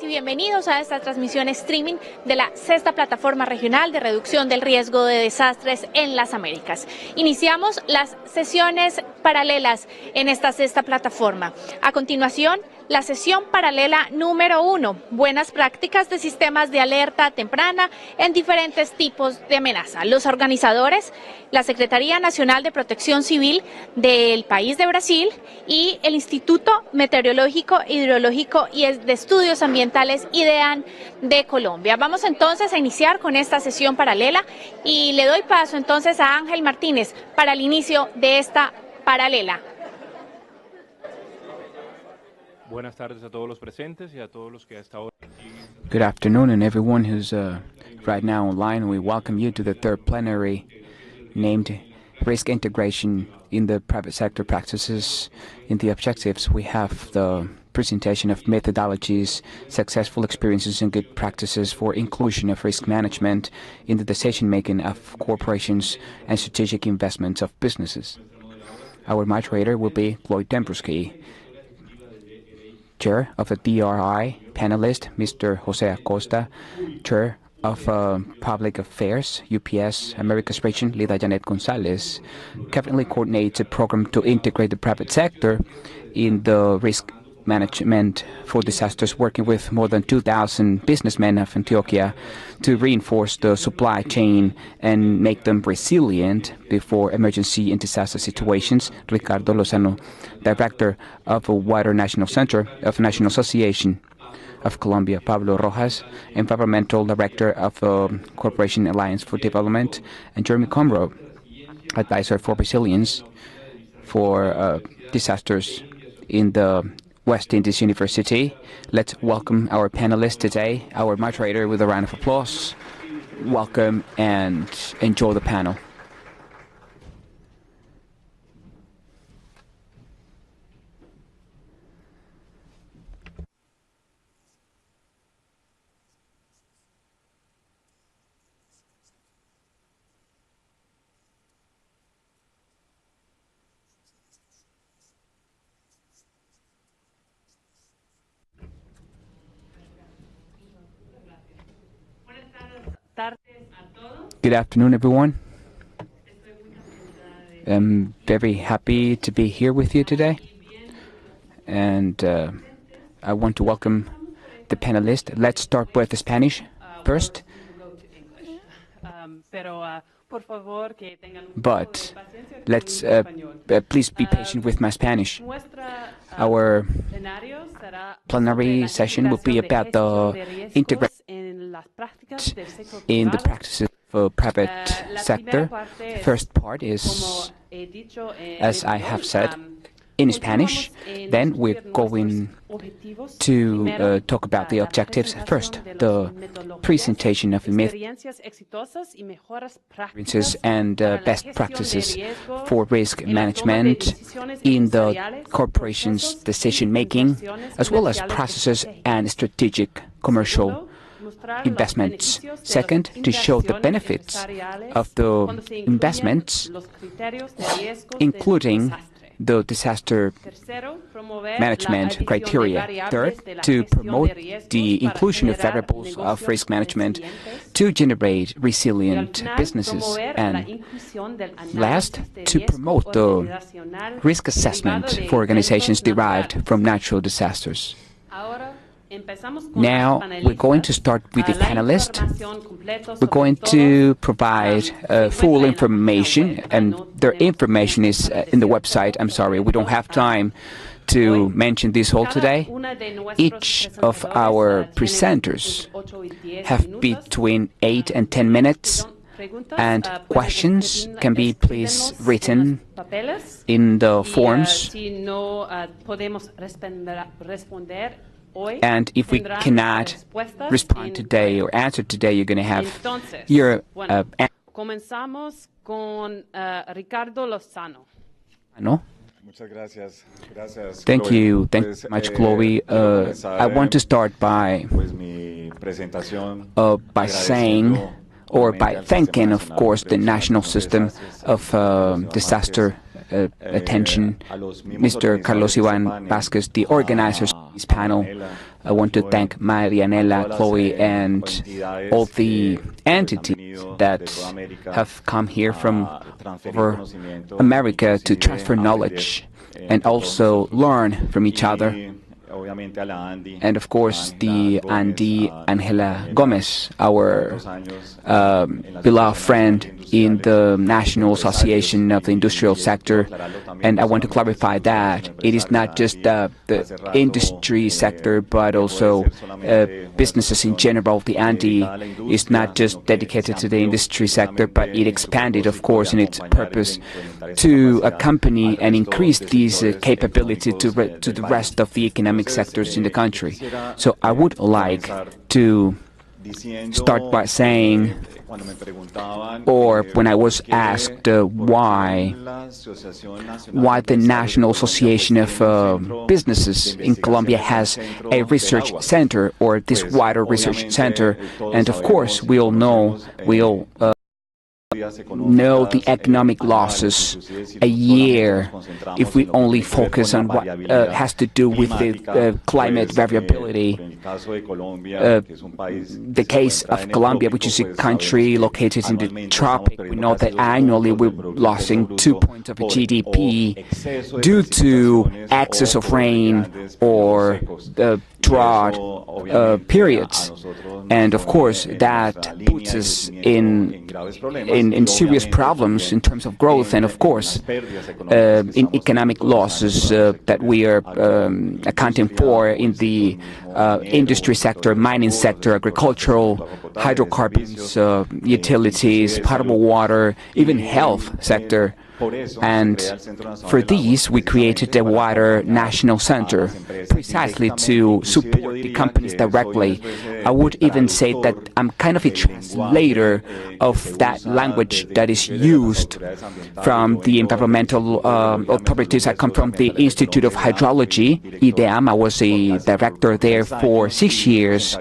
y bienvenidos a esta transmisión streaming de la sexta plataforma regional de reducción del riesgo de desastres en las Américas. Iniciamos las sesiones paralelas en esta sexta plataforma. A continuación, la sesión paralela número 1, buenas prácticas de sistemas de alerta temprana en diferentes tipos de amenaza. Los organizadores, la Secretaría Nacional de Protección Civil del país de Brasil y el Instituto Meteorológico, Hidrológico y de Estudios Ambientales IDEAN de Colombia. Vamos entonces a iniciar con esta sesión paralela y le doy paso entonces a Ángel Martínez para el inicio de esta paralela. Buenas tardes a todos los presentes y a todos los que hasta ahora. Good afternoon, and everyone who's right now online. We welcome you to the third plenary named Risk Integration in the Private Sector Practices. In the objectives, we have the presentation of methodologies, successful experiences, and good practices for inclusion of risk management in the decision-making of corporations and strategic investments of businesses. Our moderator will be Lloyd Dembrowski, Chair of the DRI, panelist Mr. Jose Acosta, Chair of Public Affairs, UPS, Americas Region, Lida Janet Gonzalez, currently coordinates a program to integrate the private sector in the risk management for disasters, working with more than 2,000 businessmen of Antioquia to reinforce the supply chain and make them resilient before emergency and disaster situations. Ricardo Lozano, Director of the Wider National Center of National Association of Colombia. Pablo Rojas, Environmental Director of Corporation Alliance for Development. And Jeremy Comro, Advisor for Resilience for disasters in the West Indies University. Let's welcome our panelists today, our moderator, with a round of applause. Welcome and enjoy the panel. Good afternoon, everyone. I'm very happy to be here with you today. And I want to welcome the panelists. Let's start with the Spanish first. But let's please be patient with my Spanish. Our plenary session will be about the integration in the practices of private sector. The first part is, as I have said, in Spanish. Then we're going to talk about the objectives. First, the presentation of experiences and best practices for risk management in the corporation's decision-making, as well as processes and strategic commercial investments. Second, to show the benefits of the investments, including the disaster management criteria. Third, to promote the inclusion of variables of risk management to generate resilient businesses. And last, to promote the risk assessment for organizations derived from natural disasters. Now, we're going to start with the panelists. We're going to provide full information, and their information is in the website. I'm sorry, we don't have time to mention this all today. Each of our presenters have between 8 and 10 minutes, and questions can be please written in the forms. And if we cannot respond today or answer today, you're going to have your Comenzamos con Ricardo Lozano. Thank you. Thank you so much, Chloe. I want to start by saying, or by thanking, of course, the National System of Disaster Attention, Mr. Carlos Iván Vázquez, the organizers this panel. I want to thank Marianela, Chloe, and all the entities that have come here from over America to transfer knowledge and also learn from each other. And of course, the Andy Angela Gomez, our beloved friend in the National Association of the Industrial Sector. And I want to clarify that it is not just the industry sector, but also businesses in general. The Andy is not just dedicated to the industry sector, but it expanded, of course, in its purpose to accompany and increase these capability to the rest of the economic sectors in the country. So I would like to start by saying, or when I was asked why the National Association of Businesses in Colombia has a research center, or this wider research center, and of course we all know the economic losses a year if we only focus on what has to do with the climate variability. The case of Colombia, which is a country located in the tropic, we know that annually we're losing 2 points of GDP due to excess of rain or drought periods. And of course that puts us in serious problems in terms of growth, and of course in economic losses that we are accounting for in the industry sector, mining sector, agricultural, hydrocarbons, utilities, potable water, even health sector. And for these, we created a wider national center precisely to support the companies directly. I would even say that I'm kind of a translator of that language that is used from the environmental authorities. I come from the Institute of Hydrology, IDEAM. I was a director there for 6 years,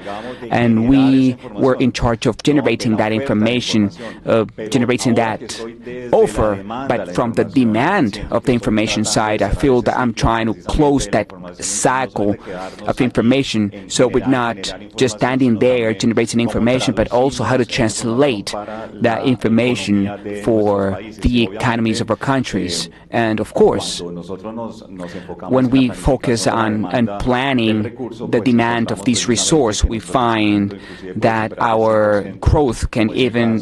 and we were in charge of generating that information, generating that offer. But from the demand of the information side, I feel that I'm trying to close that cycle of information, so we're not just standing there generating information, but also how to translate that information for the economies of our countries. And of course, when we focus on planning the demand of this resource, we find that our growth can even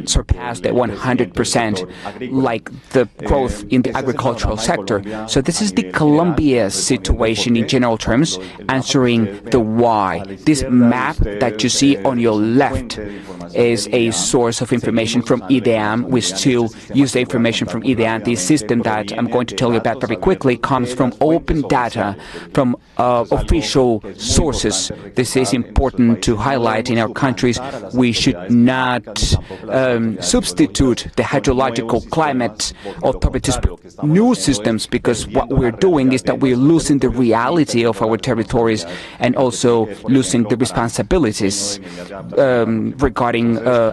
surpass the 100%, like the growth in the agricultural sector. So this is the Colombia situation in general terms, answering the why. This map that you see on your left is a source of information from IDEAM. We still use the information from IDEAM. The system that I'm going to tell you about very quickly comes from open data from official sources. This is important to highlight in our countries. We should not substitute the hydrological climate authorities with new systems, because what we're doing is that we're losing the reality of our territories and also losing the responsibilities regarding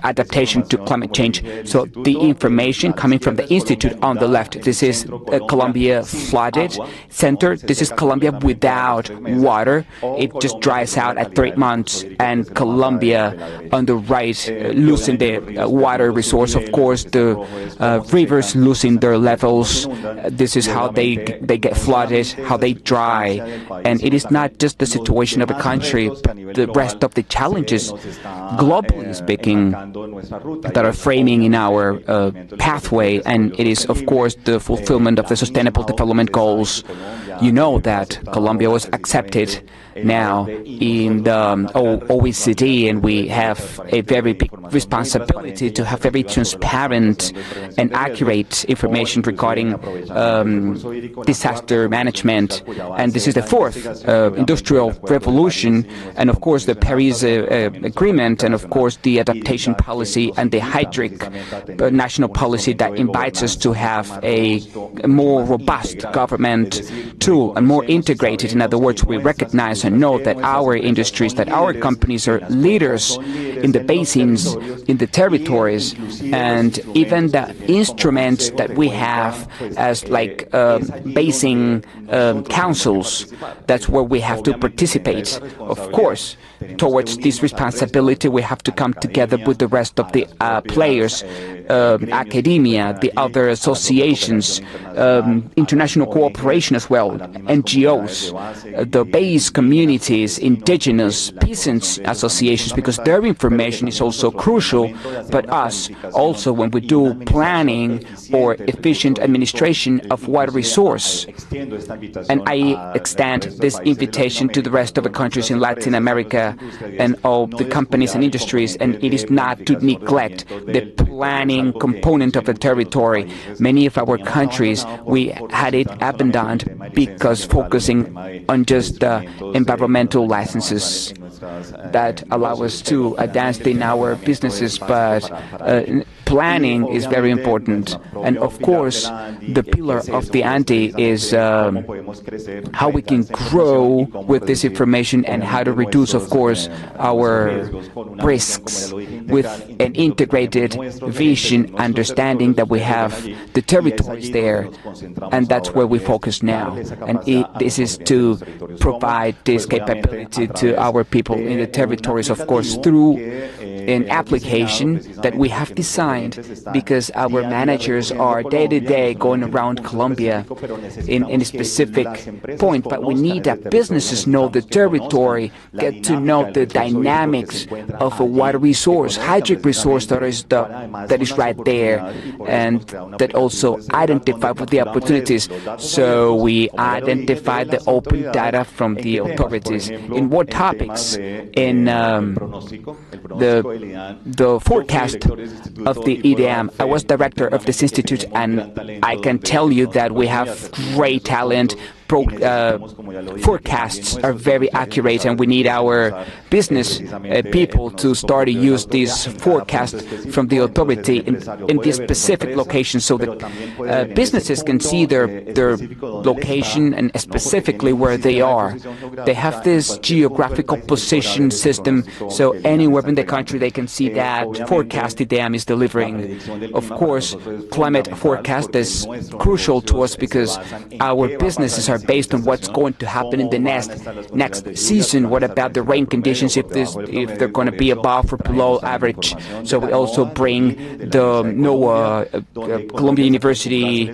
adaptation to climate change. So the information coming from the Institute on the left, this is Colombia flooded center. This is Colombia without water. It just dries out at 3 months. And Colombia on the right, losing the water resource. Of course, the rivers losing their levels. This is how they get flooded, how they dry. And it is not just the situation of the country, but the rest of the challenges, globally speaking, that are framing in our pathway. And it is, of course, the fulfillment of the Sustainable Development Goals. You know that Colombia was accepted now in the OECD, and we have a very big responsibility to have very transparent and accurate information regarding disaster management. And this is the fourth industrial revolution, and of course the Paris Agreement, and of course the adaptation policy and the hydric national policy that invites us to have a more robust government to tool and more integrated. In other words, we recognize and know that our industries, that our companies are leaders in the basins, in the territories, and even the instruments that we have as like basin councils, that's where we have to participate. Of course, towards this responsibility, we have to come together with the rest of the players, academia, the other associations, international cooperation as well, NGOs, the base communities, indigenous, peasants associations, because their information is also crucial, but us also when we do planning or efficient administration of water resource. And I extend this invitation to the rest of the countries in Latin America and all the companies and industries, and it is not to neglect the planning component of the territory. Many of our countries, we had it abandoned because focusing on just the environmental licenses that allow us to advance in our businesses, but planning is very important. And of course, the pillar of the ante is how we can grow with this information and how to reduce, of course, our risks with an integrated vision, understanding that we have the territories there, and that's where we focus now. And this is to provide this capability to our people in the territories, of course, through an application that we have designed, because our managers are day-to-day going around Colombia in a specific point, but we need that businesses know the territory, get to know the dynamics of a water resource, hydric resource that is right there, and that also identify with the opportunities. So we identify the open data from the authorities. In what topics? In the forecast of the IDEAM. I was director of this institute, and I can tell you that we have great talent. Forecasts are very accurate, and we need our business people to start to use this forecast from the authority in this specific location, so that businesses can see their location and specifically where they are. They have this geographical position system, so anywhere in the country they can see that forecast the dam is delivering. Of course, climate forecast is crucial to us because our businesses are based on what's going to happen in the next season. What about the rain conditions, if they're going to be above or below average? So we also bring the NOAA, Columbia University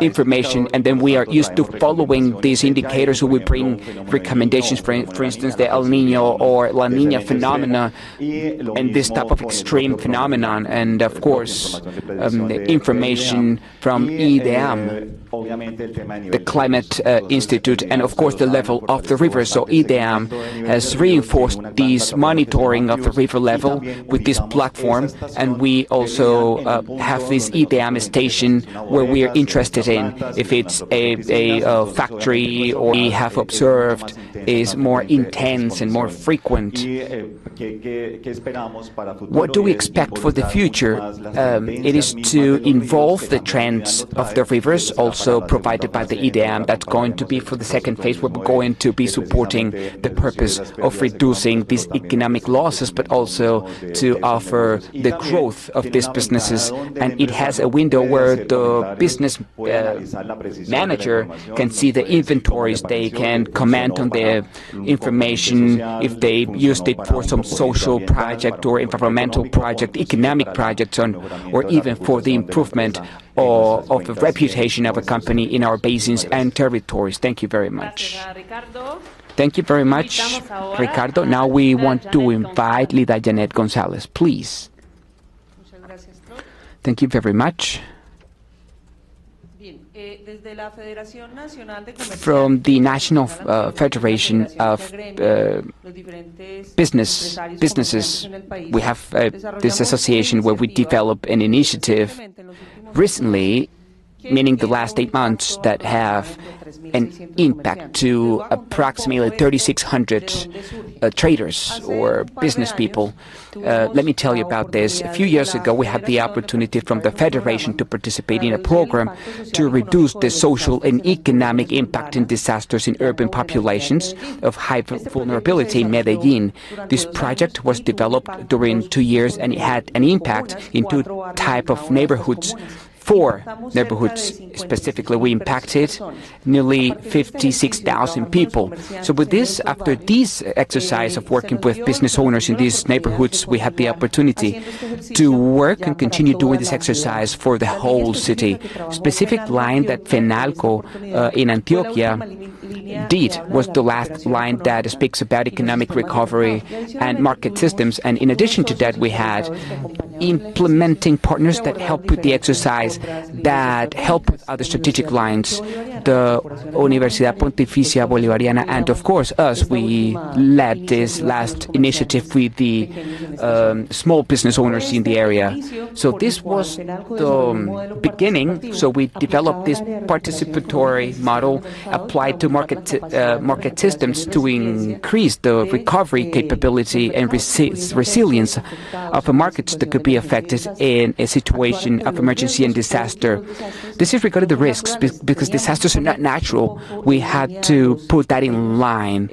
information, and then we are used to following these indicators. So we bring recommendations, for instance, the El Nino or La Nina phenomena, and this type of extreme phenomenon, and of course the information from IDEAM, the Climate Institute, and of course the level of the river. So IDEAM has reinforced this monitoring of the river level with this platform, and we also have this IDEAM station where we are interested in if it's a factory, or we have observed is more intense and more frequent. What do we expect for the future? It is to involve the trends of the rivers, also provided by the IDEAM. That's going to be for the second phase, where we're going to be supporting the purpose of reducing these economic losses, but also to offer the growth of these businesses. And it has a window where the business manager can see the inventories, they can comment on the information, if they used it for some social project or environmental project, economic projects, or even for the improvement of the reputation of a company in our basins and territories. Thank you very much. Thank you very much, Ricardo. Now we want to invite Lida Janet Gonzalez, please. Thank you very much. From the National Federation of Businesses, we have this association where we develop an initiative. Recently, meaning the last 8 months, that have an impact to approximately 3,600 traders or business people. Let me tell you about this. A few years ago, we had the opportunity from the Federation to participate in a program to reduce the social and economic impact in disasters in urban populations of high vulnerability in Medellin. This project was developed during 2 years, and it had an impact in 2 types of neighborhoods. 4 neighborhoods specifically. We impacted nearly 56,000 people. So with this, after this exercise of working with business owners in these neighborhoods, we had the opportunity to work and continue doing this exercise for the whole city. Specific line that FENALCO in Antioquia did was the last line that speaks about economic recovery and market systems. And in addition to that, we had implementing partners that help with the exercise, that help with other strategic lines, the Universidad Pontificia Bolivariana, and of course us. We led this last initiative with the small business owners in the area. So this was the beginning. So we developed this participatory model applied to market systems to increase the recovery capability and resilience of a market that could be affected in a situation of emergency and disaster. This is regarding the risks, because disasters are not natural. We had to put that in line,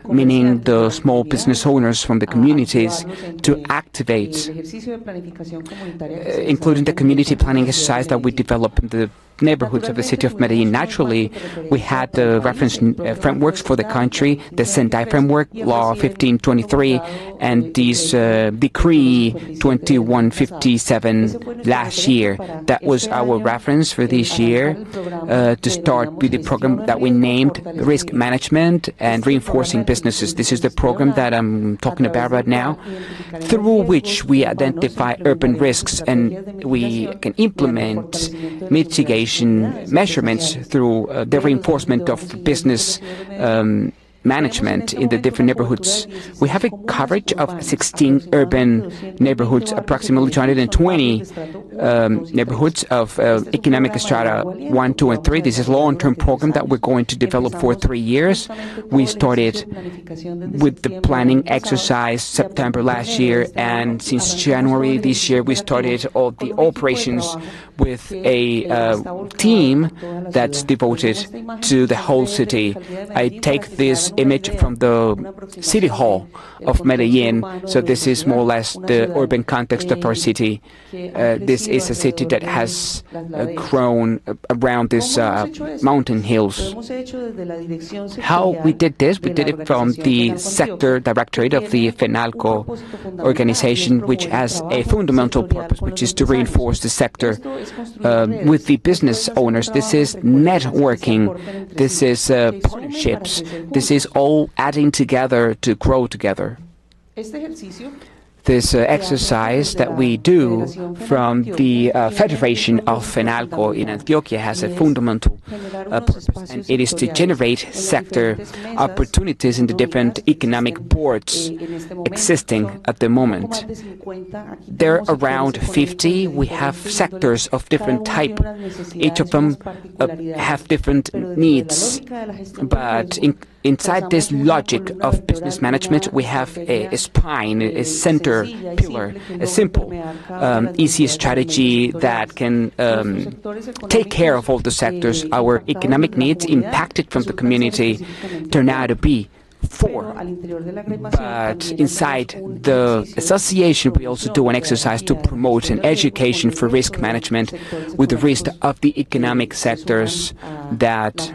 meaning the small business owners from the communities to activate, including the community planning exercise that we developed in the neighborhoods of the city of Medellin. Naturally, we had the reference frameworks for the country, the Sendai Framework, Law 1523, and this Decree 2157 last year. That was our reference for this year to start with the program that we named Risk Management and Reinforcing Businesses. This is the program that I'm talking about right now, through which we identify urban risks and we can implement mitigation measurements through the reinforcement of business management in the different neighborhoods. We have a coverage of 16 urban neighborhoods, approximately 220 neighborhoods of economic strata 1, 2, and 3. This is a long-term program that we're going to develop for 3 years. We started with the planning exercise September last year, and since January this year, we started all the operations with a team that's devoted to the whole city. I take this image from the City Hall of Medellin. So this is more or less the urban context of our city. This is a city that has grown around these mountain hills. How we did this? We did it from the sector directorate of the FENALCO organization, which has a fundamental purpose, which is to reinforce the sector with the business owners. This is networking. This is partnerships. This is all adding together to grow together. This exercise that we do from the Federation of FENALCO in Antioquia has a fundamental purpose, and it is to generate sector opportunities in the different economic boards existing at the moment. There are around 50. We have sectors of different type. Each of them have different needs, but inside this logic of business management, we have a spine, a center pillar, a simple, easy strategy that can take care of all the sectors. Our economic needs impacted from the community turn out to be 4. But inside the association, we also do an exercise to promote an education for risk management with the risk of the economic sectors that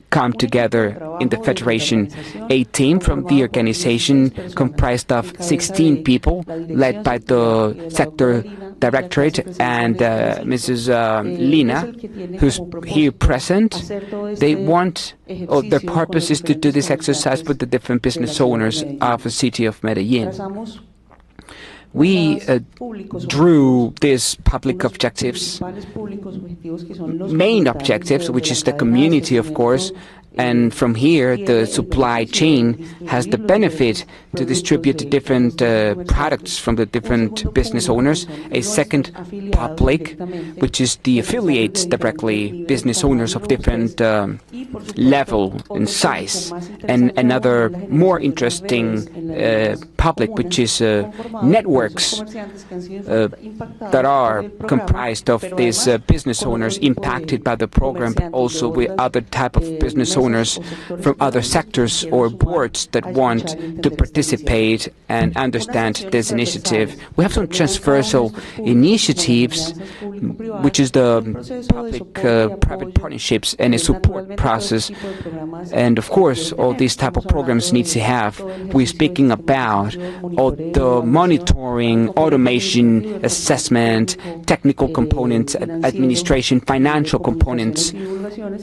come together in the Federation. A team from the organization comprised of 16 people, led by the sector directorate and Mrs. Lina, who's here present. They want, their purpose is to do this exercise with the different business owners of the city of Medellin. We drew these public objectives, main objectives, which is the community, of course, and from here the supply chain has the benefit to distribute the different products from the different business owners. A second public, which is the affiliates directly, business owners of different level and size. And another more interesting public, which is networks that are comprised of these business owners impacted by the program, but also with other type of business owners from other sectors or boards that want to participate and understand this initiative. We have some transversal initiatives, which is the public-private partnerships and a support process. And of course, all these type of programs need to have. We're speaking about all the monitoring, automation, assessment, technical components, administration, financial components,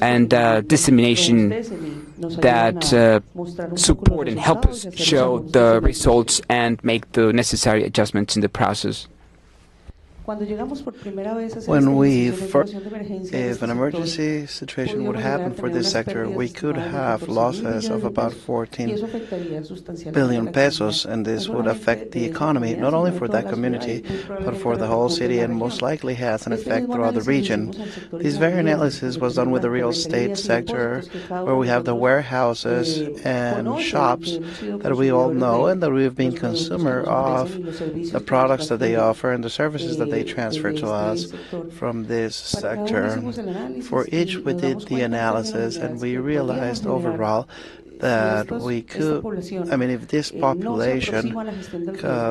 and dissemination that support and help us show the results and make the necessary adjustments in the process. When if an emergency situation would happen for this sector, we could have losses of about 14 billion pesos, and this would affect the economy, not only for that community, but for the whole city, and most likely has an effect throughout the region. This very analysis was done with the real estate sector, where we have the warehouses and shops that we all know and that we've been consumer of the products that they offer and the services that they transfer to us from this sector. For each, we did the analysis, and we realized overall that we could, if this population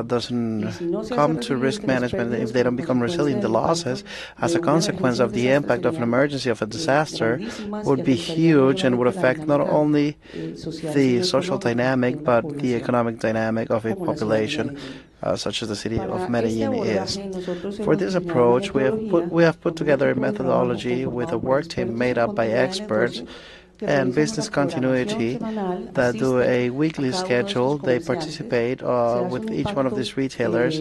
doesn't come to risk management, if they don't become resilient, the losses as a consequence of the impact of an emergency, of a disaster, would be huge and would affect not only the social dynamic, but the economic dynamic of a population. Such as the city of Medellin is. For this approach, we have put together a methodology with a work team made up by experts and business continuity that do a weekly schedule. They participate with each one of these retailers.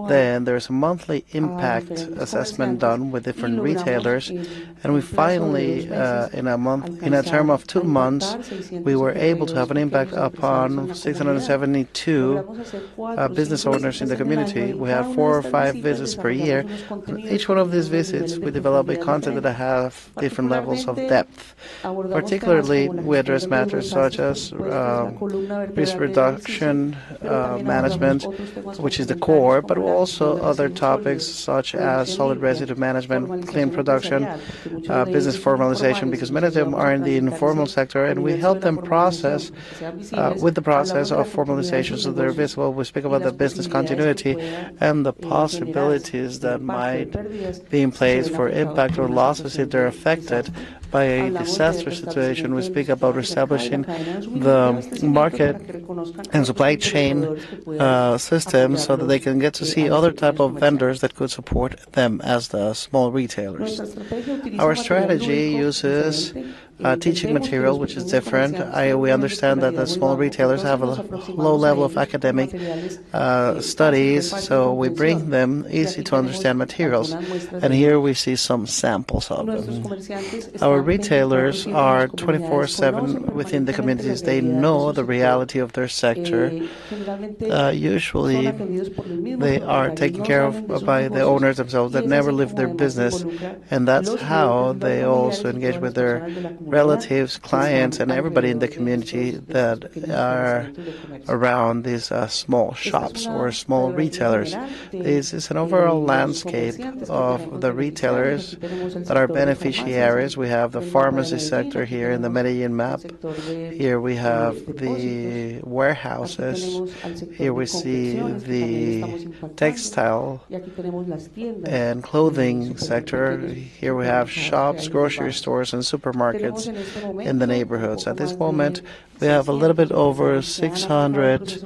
Then there's a monthly impact assessment done with different retailers, and we finally, in a term of 2 months, we were able to have an impact upon 672 business owners in the community. We have 4 or 5 visits per year. On each one of these visits, we develop a content that have different levels of depth. Particularly, we address matters such as risk reduction management, which is the core, but also other topics such as solid residue management, clean production, business formalization, because many of them are in the informal sector, and we help them process with the process of formalization so they're visible. We speak about the business continuity and the possibilities that might be in place for impact or losses if they're affected by a disaster situation. We speak about establishing the market and supply chain system so that they can get to see other type of vendors that could support them as the small retailers. Our strategy uses teaching material, which is different. We understand that the small retailers have a low level of academic studies, so we bring them easy to understand materials. And here we see some samples of them. Our retailers are 24/7 within the communities. They know the reality of their sector. Usually, they are taken care of by the owners themselves that never leave their business, and that's how they also engage with their relatives, clients, and everybody in the community that are around these small shops or small retailers. This is an overall landscape of the retailers that are beneficiaries. We have the pharmacy sector here in the Medellin map. Here we have the warehouses. Here we see the textile and clothing sector. Here we have shops, grocery stores, and supermarkets in the neighborhoods. At this moment, we have a little bit over 600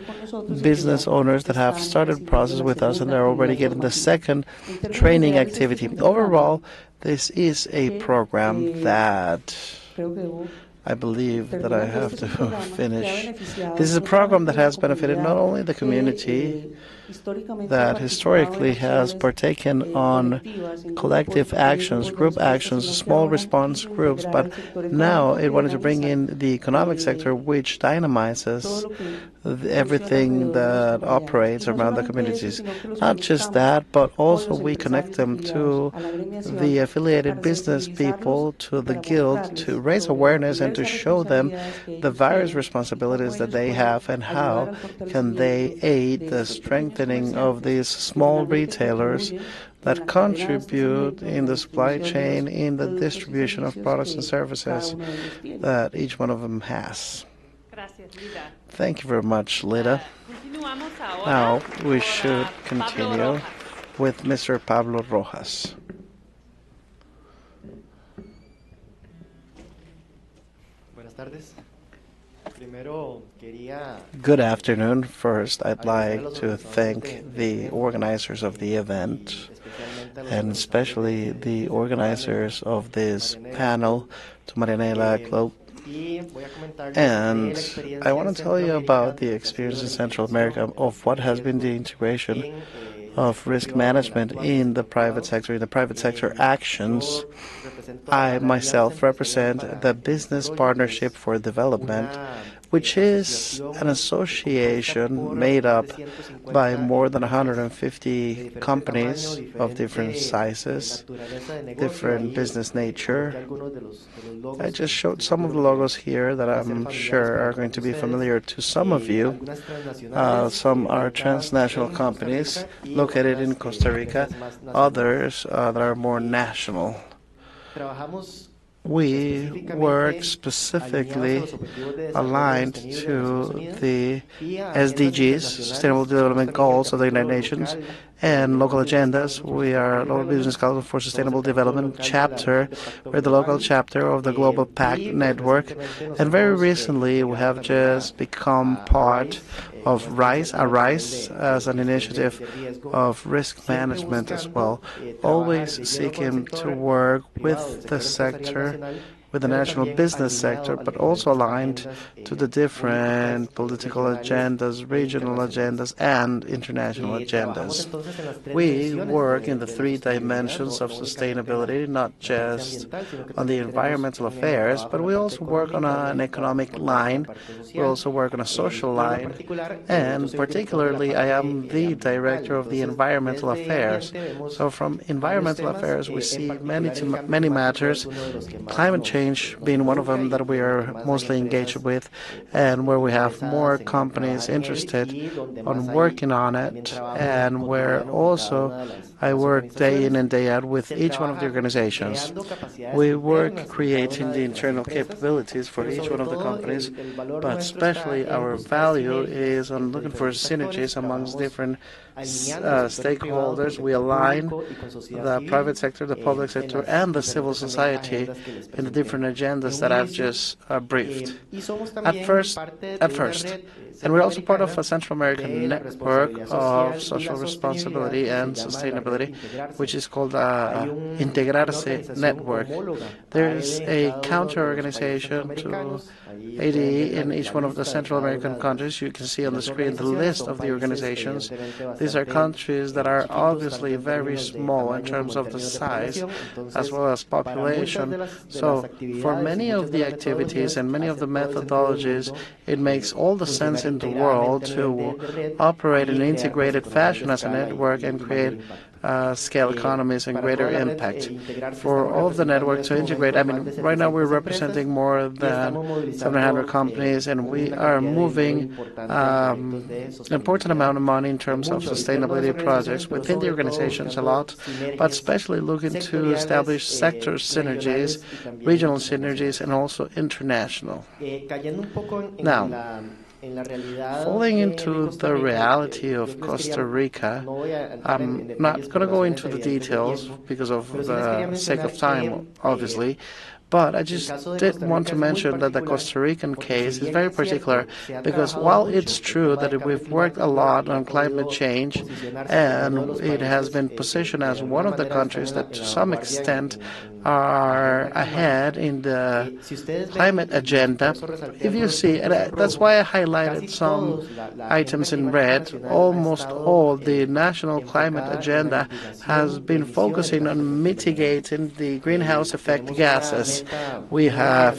business owners that have started the process with us, and they're already getting the second training activity. Overall, this is a program that I believe that I have to finish. This is a program that has benefited not only the community, that historically has partaken on collective actions, group actions, small response groups, but now it wanted to bring in the economic sector, which dynamizes everything that operates around the communities. Not just that, but also we connect them to the affiliated business people, to the guild, to raise awareness and to show them the various responsibilities that they have and how can they aid the strengthening of these small retailers that contribute in the supply chain, in the distribution of products and services that each one of them has. Thank you very much, Lida. Now we should continue with Mr. Pablo Rojas. Good afternoon. First, I'd like to thank the organizers of the event, and especially the organizers of this panel, to Marianela, Chloe. And I want to tell you about the experience in Central America of what has been the integration of risk management in the private sector actions. I myself represent the Business Partnership for Development, which is an association made up by more than 150 companies of different sizes, different business nature. I just showed some of the logos here that I'm sure are going to be familiar to some of you. Some are transnational companies located in Costa Rica, others that are more national. We work specifically aligned to the SDGs, Sustainable Development Goals of the United Nations, and local agendas. We are Local Business Council for Sustainable Development chapter. We're the local chapter of the Global Pact Network. And very recently, we have just become part of RISE as an initiative of risk management as well, always seeking to work with the sector, with the national business sector, but also aligned to the different political agendas, regional agendas, and international agendas. We work in the three dimensions of sustainability, not just on the environmental affairs, but we also work on an economic line. We also work on a social line, and particularly I am the director of the environmental affairs. So from environmental affairs, we see many matters, climate change being one of them that we are mostly engaged with, and where we have more companies interested on working on it, and where also I work day in and day out with each one of the organizations. We work creating the internal capabilities for each one of the companies, but especially our value is on looking for synergies amongst different stakeholders. We align the private sector, the public sector, and the civil society in the different agendas that I've just briefed. At first, and we're also part of a Central American network of social responsibility and sustainability, which is called Integrarse Network. There is a counter-organization to ADE in each one of the Central American countries. You can see on the screen the list of the organizations. These are countries that are obviously very small in terms of the size as well as population. So for many of the activities and many of the methodologies, it makes all the sense in the world to operate in an integrated fashion as a network and create scale economies and greater impact. For all of the network to integrate, I mean, right now we're representing more than 700 companies, and we are moving an important amount of money in terms of sustainability projects within the organizations a lot, but especially looking to establish sector synergies, regional synergies, and also international. Now, falling into the reality of Costa Rica, I'm not going to go into the details because of the sake of time, obviously, but I just did want to mention that the Costa Rican case is very particular because while it's true that we've worked a lot on climate change and it has been positioned as one of the countries that to some extent are ahead in the climate agenda. If you see, and that's why I highlighted some items in red, almost all the national climate agenda has been focusing on mitigating the greenhouse effect gases. We have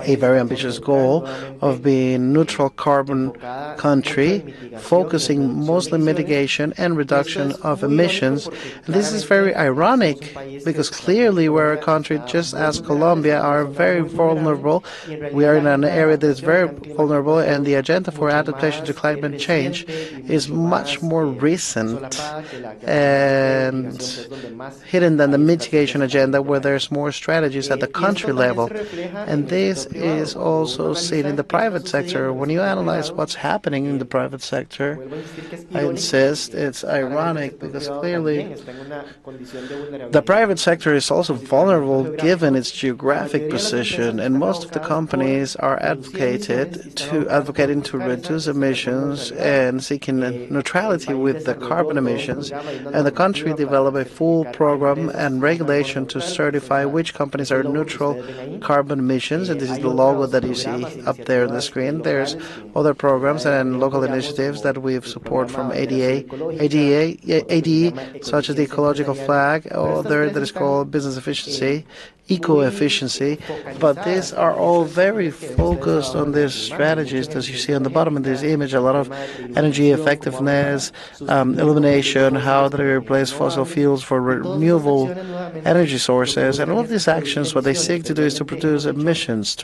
a very ambitious goal of being neutral carbon country, focusing mostly mitigation and reduction of emissions. And this is very ironic because clearly we're a country just as Colombia are very vulnerable. We are in an area that is very vulnerable, and the agenda for adaptation to climate change is much more recent and hidden than the mitigation agenda, where there's more strategies at the country level. And this is also seen in the private sector. When you analyze what's happening in the private sector, I insist it's ironic because clearly the private sector is also vulnerable given its geographic position, and most of the companies are advocating to reduce emissions and seeking neutrality with the carbon emissions. And the country developed a full program and regulation to certify which companies are neutral carbon emissions, and this is the logo that you see up there on the screen. There's other programs and local initiatives that we've support from ADE, such as the ecological flag, or other that is called business efficiency, eco-efficiency, but these are all very focused on these strategies. As you see on the bottom of this image, a lot of energy effectiveness, illumination, how do we replace fossil fuels for renewable energy sources, and all of these actions, what they seek to do is to reduce emissions.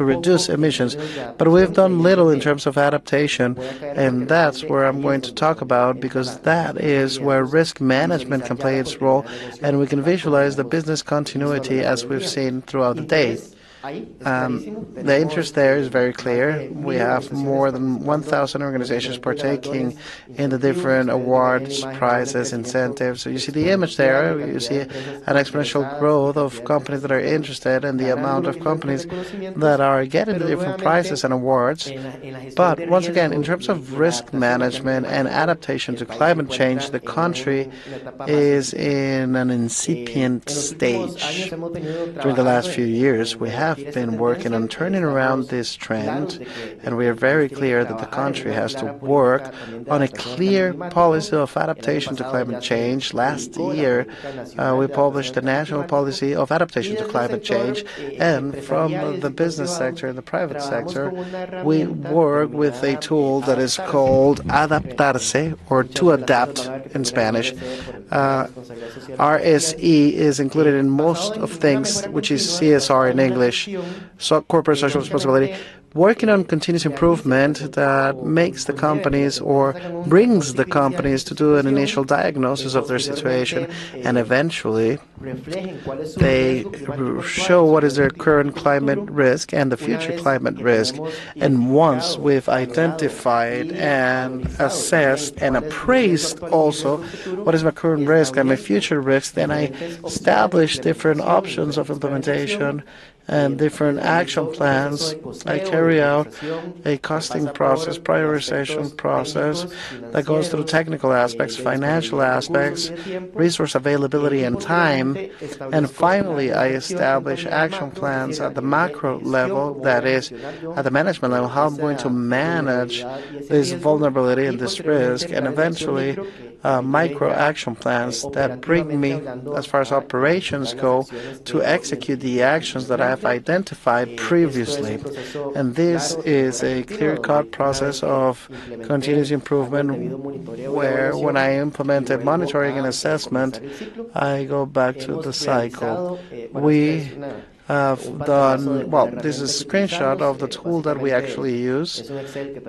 But we've done little in terms of adaptation, and that's where I'm going to talk about, because that is where risk management can play its role, and we can visualize the business continuity as we've seen throughout the day. The interest there is very clear. We have more than 1,000 organizations partaking in the different awards, prizes, incentives. So you see the image there. You see an exponential growth of companies that are interested and the amount of companies that are getting the different prizes and awards. But once again, in terms of risk management and adaptation to climate change, the country is in an incipient stage. During the last few years, we have been working on turning around this trend, and we are very clear that the country has to work on a clear policy of adaptation to climate change. Last year, we published the National Policy of Adaptation to Climate Change, and from the business sector and the private sector, we work with a tool that is called Adaptarse, or to adapt in Spanish. RSE is included in most of things, which is CSR in English, so corporate social responsibility, working on continuous improvement that makes the companies or brings the companies to do an initial diagnosis of their situation, and eventually they show what is their current climate risk and the future climate risk. And once we've identified and assessed and appraised also what is my current risk and my future risk, then I establish different options of implementation and different action plans. I carry out a costing process, prioritization process that goes through technical aspects, financial aspects, resource availability and time, and finally I establish action plans at the macro level, that is, at the management level, how I'm going to manage this vulnerability and this risk, and eventually micro action plans that bring me, as far as operations go, to execute the actions that I have identified previously. And this is a clear-cut process of continuous improvement where, when I implemented monitoring and assessment, I go back to the cycle. We have done, well, this is a screenshot of the tool that we actually use.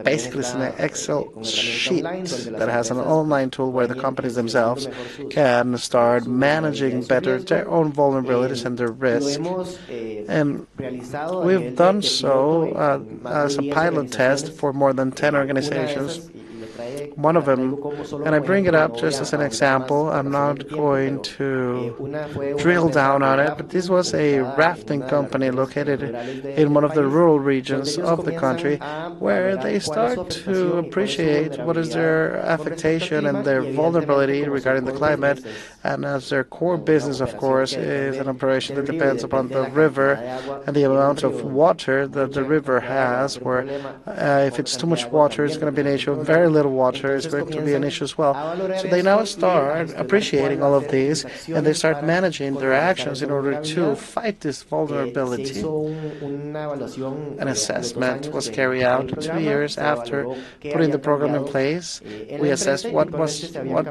Basically, it's an Excel sheet that has an online tool where the companies themselves can start managing better their own vulnerabilities and their risk. And we've done so as a pilot test for more than 10 organizations. one of them, and I bring it up just as an example. I'm not going to drill down on it, but this was a rafting company located in one of the rural regions of the country where they start to appreciate what is their affectation and their vulnerability regarding the climate. And as their core business, of course, is an operation that depends upon the river and the amount of water that the river has, where if it's too much water, it's going to be an issue. Very little water is going to be an issue as well. So they now start appreciating all of these, and they start managing their actions in order to fight this vulnerability. An assessment was carried out 2 years after putting the program in place. We assessed what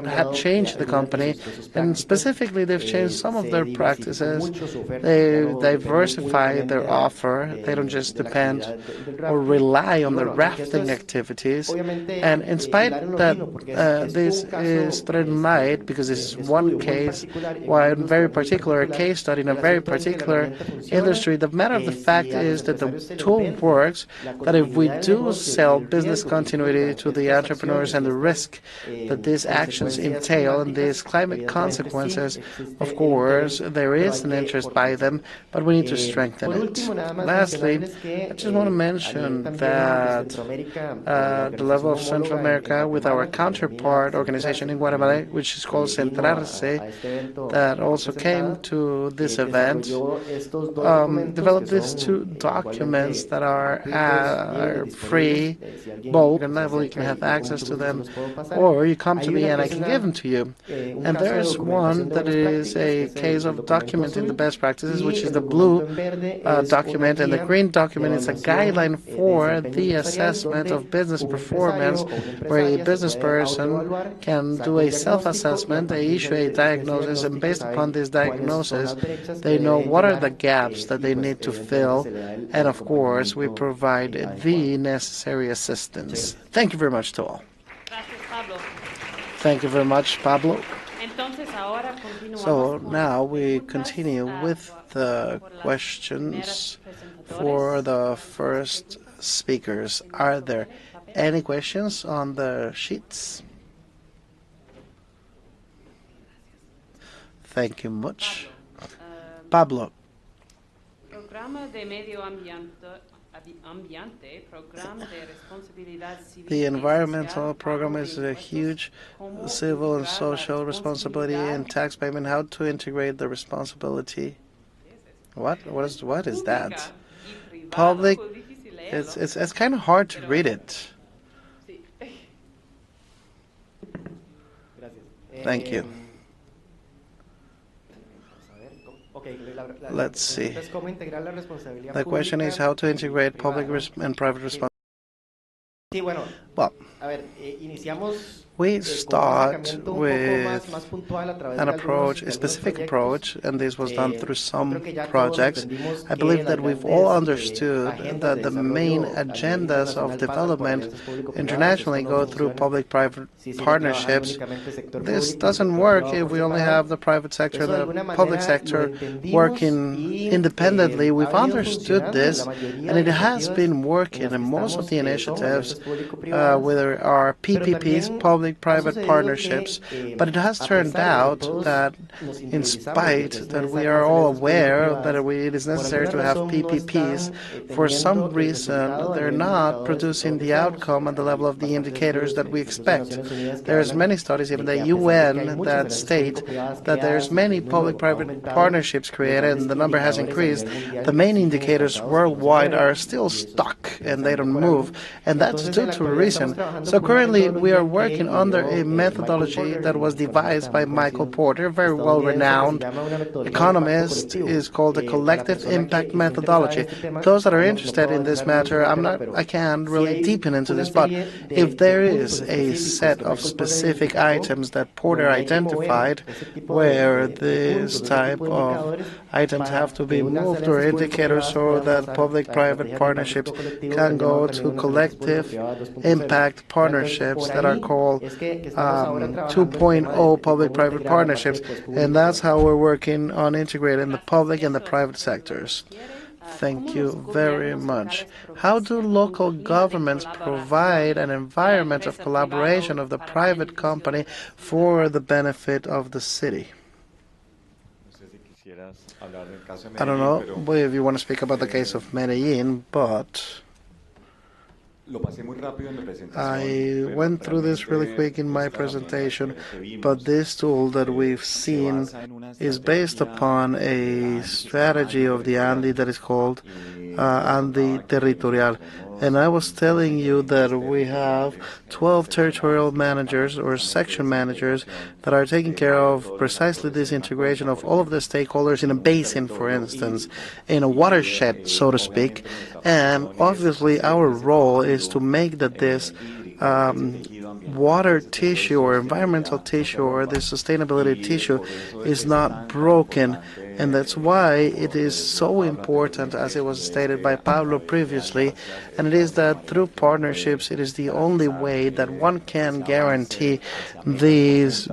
had changed the company, and specifically they've changed some of their practices. They diversify their offer. They don't just depend or rely on the rafting activities. And in spite that this is threatened light, because this is one case, one very particular case study in a very particular industry, the matter of the fact is that the tool works, that if we do sell business continuity to the entrepreneurs and the risk that these actions entail and these climate consequences, of course, there is an interest by them, but we need to strengthen it. Lastly, I just want to mention that the level of Central America, with our counterpart organization in Guatemala, which is called Centrarse, that also came to this event, developed these 2 documents that are free, both and level. You can have access to them, or you come to me and I can give them to you. And there's one that is a case of documenting the best practices, which is the blue document, and the green document is a guideline for the assessment of business performance, where a business person can do a self-assessment. They issue a diagnosis, and based upon this diagnosis, they know what are the gaps that they need to fill, and of course, we provide the necessary assistance. Thank you very much to all. Thank you very much, Pablo. So now we continue with the questions for the first speakers. Are there any questions on the sheets? Thank you much. Pablo. The environmental program is a huge civil and social responsibility and tax payment. How to integrate the responsibility? What is that? Public. It's kind of hard to read it. Thank you. Let's see. The question is how to integrate public and private responsibility. Well, we start with an approach, a specific approach, and this was done through some projects. I believe that we've all understood that the main agendas of development internationally go through public-private partnerships. This doesn't work if we only have the private sector and the public sector working independently. We've understood this, and it has been working in most of the initiatives, whether are PPPs, public-private partnerships, but it has turned out that in spite that we are all aware that it is necessary to have PPPs, for some reason they're not producing the outcome at the level of the indicators that we expect. There's many studies, even the UN, that state that there's many public-private partnerships created and the number has increased. The main indicators worldwide are still stuck and they don't move, and that's due to a reason. So currently we are working under a methodology that was devised by Michael Porter, a very well-renowned economist. Is called the collective impact methodology. Those that are interested in this matter, I can't really deepen into this, but if there is a set of specific items that Porter identified where this type of items have to be moved or indicators so that public-private partnerships can go to collective impact partnerships that are called 2.0 public-private partnerships, and that's how we're working on integrating the public and the private sectors. Thank you very much. How do local governments provide an environment of collaboration of the private company for the benefit of the city? I don't know if you want to speak about the case of Medellin, but I went through this really quick in my presentation, but this tool that we've seen is based upon a strategy of the ANDI that is called ANDI Territorial. And I was telling you that we have 12 territorial managers or section managers that are taking care of precisely this integration of all of the stakeholders in a basin, for instance, in a watershed, so to speak. And obviously our role is to make that this water tissue or environmental tissue or the sustainability tissue is not broken. And that's why it is so important, as it was stated by Pablo previously, and it is that through partnerships, it is the only way that one can guarantee these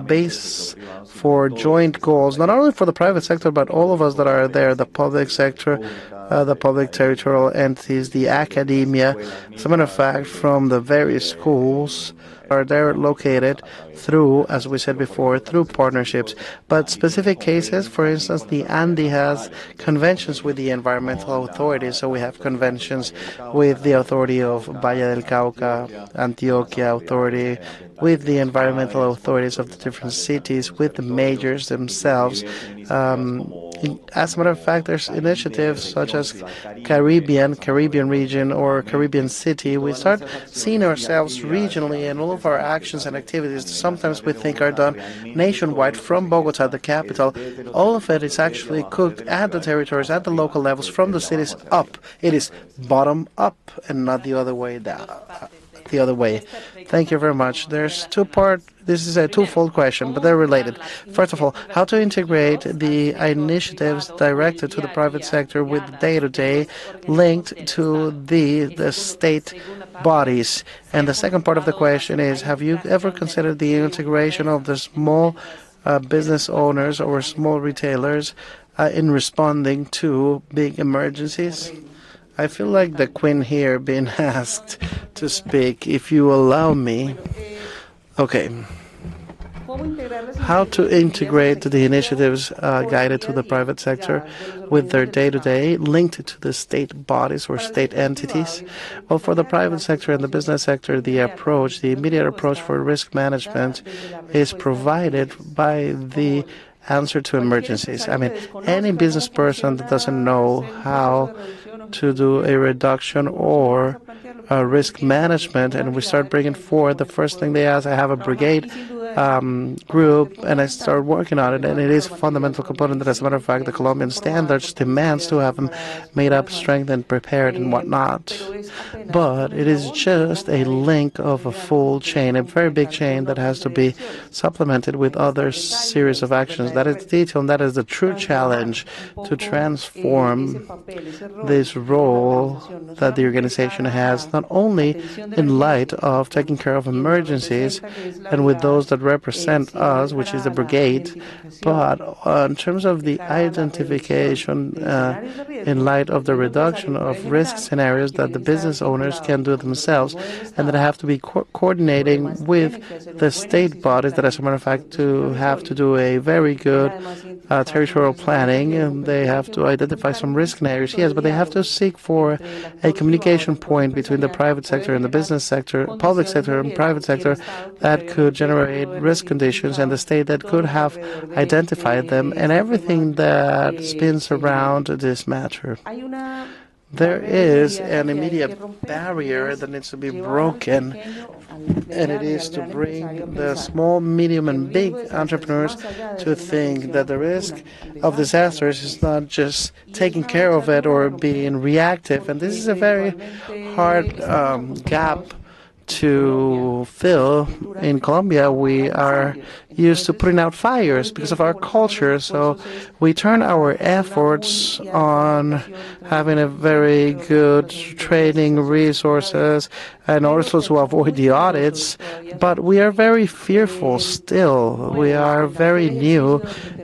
bases for joint goals, not only for the private sector, but all of us that are there, the public sector, the public territorial entities, the academia. As a matter of fact, from the various schools are there located through, as we said before, through partnerships. But specific cases, for instance, the ANDI has conventions with the environmental authorities. So we have conventions with the authority of Valle del Cauca, Antioquia authority, with the environmental authorities of the different cities, with the majors themselves. As a matter of fact, there's initiatives such as Caribbean region, or Caribbean city. We start seeing ourselves regionally, and all of our actions and activities sometimes we think are done nationwide from Bogota, the capital. All of it is actually cooked at the territories, at the local levels, from the cities up. It is bottom up and not the other way down. The other way. Thank you very much. There's this is a twofold question, but they're related. First of all, how to integrate the initiatives directed to the private sector with the day-to-day linked to the state bodies. And the second part of the question is, have you ever considered the integration of the small business owners or small retailers in responding to big emergencies? I feel like the Queen here being asked to speak, if you allow me. Okay. How to integrate the initiatives guided to the private sector with their day-to-day linked to the state bodies or state entities? Well, for the private sector and the business sector, the immediate approach for risk management is provided by the answer to emergencies. I mean, any business person that doesn't know how to do a reduction or a risk management, and we start bringing forward, the first thing they ask, I have a brigade group, and I start working on it, and it is a fundamental component that, as a matter of fact, the Colombian standards demands to have them made up, strengthened, prepared, and whatnot. But it is just a link of a full chain, a very big chain that has to be supplemented with other series of actions. That is the detail, and that is the true challenge, to transform this role that the organization has, not only in light of taking care of emergencies and with those that represent us, which is the brigade, but in terms of the identification in light of the reduction of risk scenarios that the business owners can do themselves, and that have to be coordinating with the state bodies that, as a matter of fact, have to do a very good territorial planning, and they have to identify some risk scenarios, yes, but they have to seek for a communication point between the private sector and the business sector, public sector and private sector, that could generate risk conditions, and the state that could have identified them, and everything that spins around this matter. There is an immediate barrier that needs to be broken, and it is to bring the small, medium, and big entrepreneurs to think that the risk of disasters is not just taking care of it or being reactive. And this is a very hard gap to fill. In Colombia, we are used to putting out fires because of our culture. So we turn our efforts on having a very good training resources and also to avoid the audits. But we are very fearful still. We are very new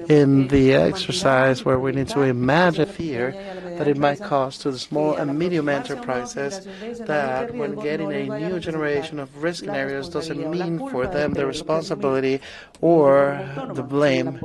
in the exercise where we need to imagine fear that it might cause to the small and medium enterprises, that when getting a new generation of risk scenarios doesn't mean for them the responsibility or the blame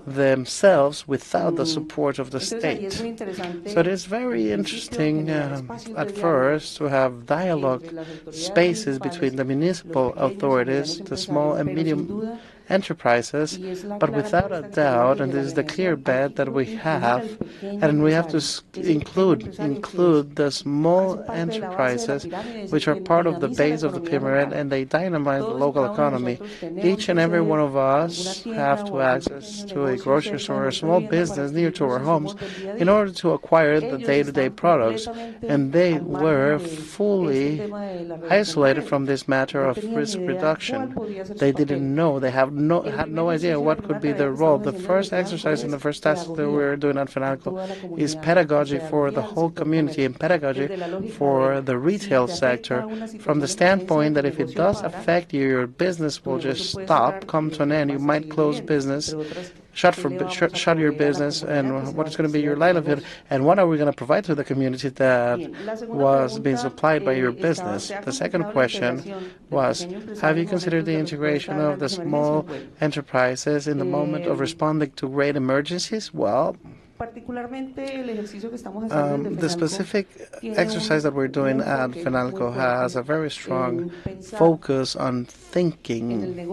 themselves without the support of the state. So it is very interesting at first to have dialogue spaces between the municipal authorities, the small and medium enterprises, but without a doubt, and this is the clear bet that we have, and we have to include the small enterprises, which are part of the base of the pyramid, and they dynamite the local economy. Each and every one of us have to access to a grocery store or a small business near to our homes in order to acquire the day-to-day products, and they were fully isolated from this matter of risk reduction. They didn't know, they had no idea what could be their role. The first exercise and the first task that we're doing at FENALCO is pedagogy for the whole community and pedagogy for the retail sector, from the standpoint that if it does affect you, your business will just stop, come to an end. You might close business, shut your business, and what is going to be your livelihood, and what are we going to provide to the community that was being supplied by your business? The second question was, have you considered the integration of the small enterprises in the moment of responding to great emergencies? Well, the specific exercise that we're doing at FENALCO has a very strong focus on thinking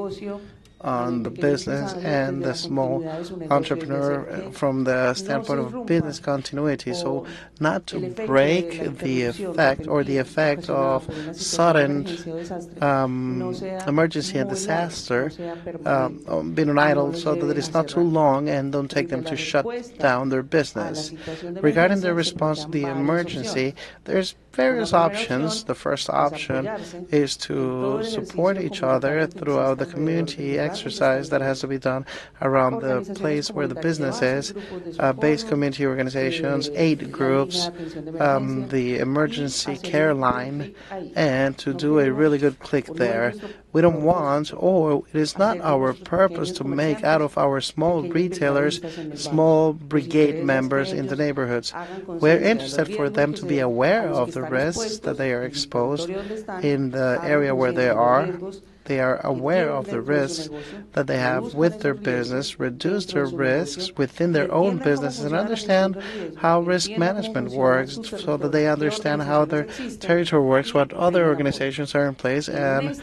on the business and the small entrepreneur from the standpoint of business continuity. So not to break the effect of sudden emergency and disaster being on idle, so that it's not too long and don't take them to shut down their business. Regarding the response to the emergency, there's various options. The first option is to support each other throughout the community exercise that has to be done around the place where the business is, base community organizations, aid groups, the emergency care line, and to do a really good click there. We don't want, or it is not our purpose to make out of our small retailers small brigade members in the neighborhoods. We're interested for them to be aware of the risks that they are exposed in the area where they are. They are aware of the risks that they have with their business, reduce their risks within their own businesses, and understand how risk management works, so that they understand how their territory works, what other organizations are in place, and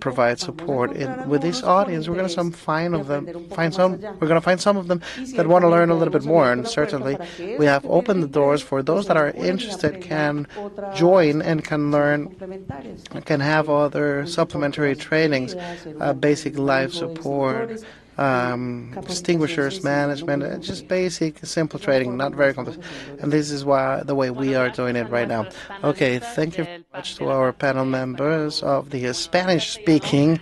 provide support. With this audience, we're going to find some of them that want to learn a little bit more, and certainly we have opened the doors for those that are interested can join and can learn, can have other supplementary trainings, basic life support, extinguishers management, just basic, simple training, not very complex. And this is the way we are doing it right now. Okay, thank you very much to our panel members of the Spanish-speaking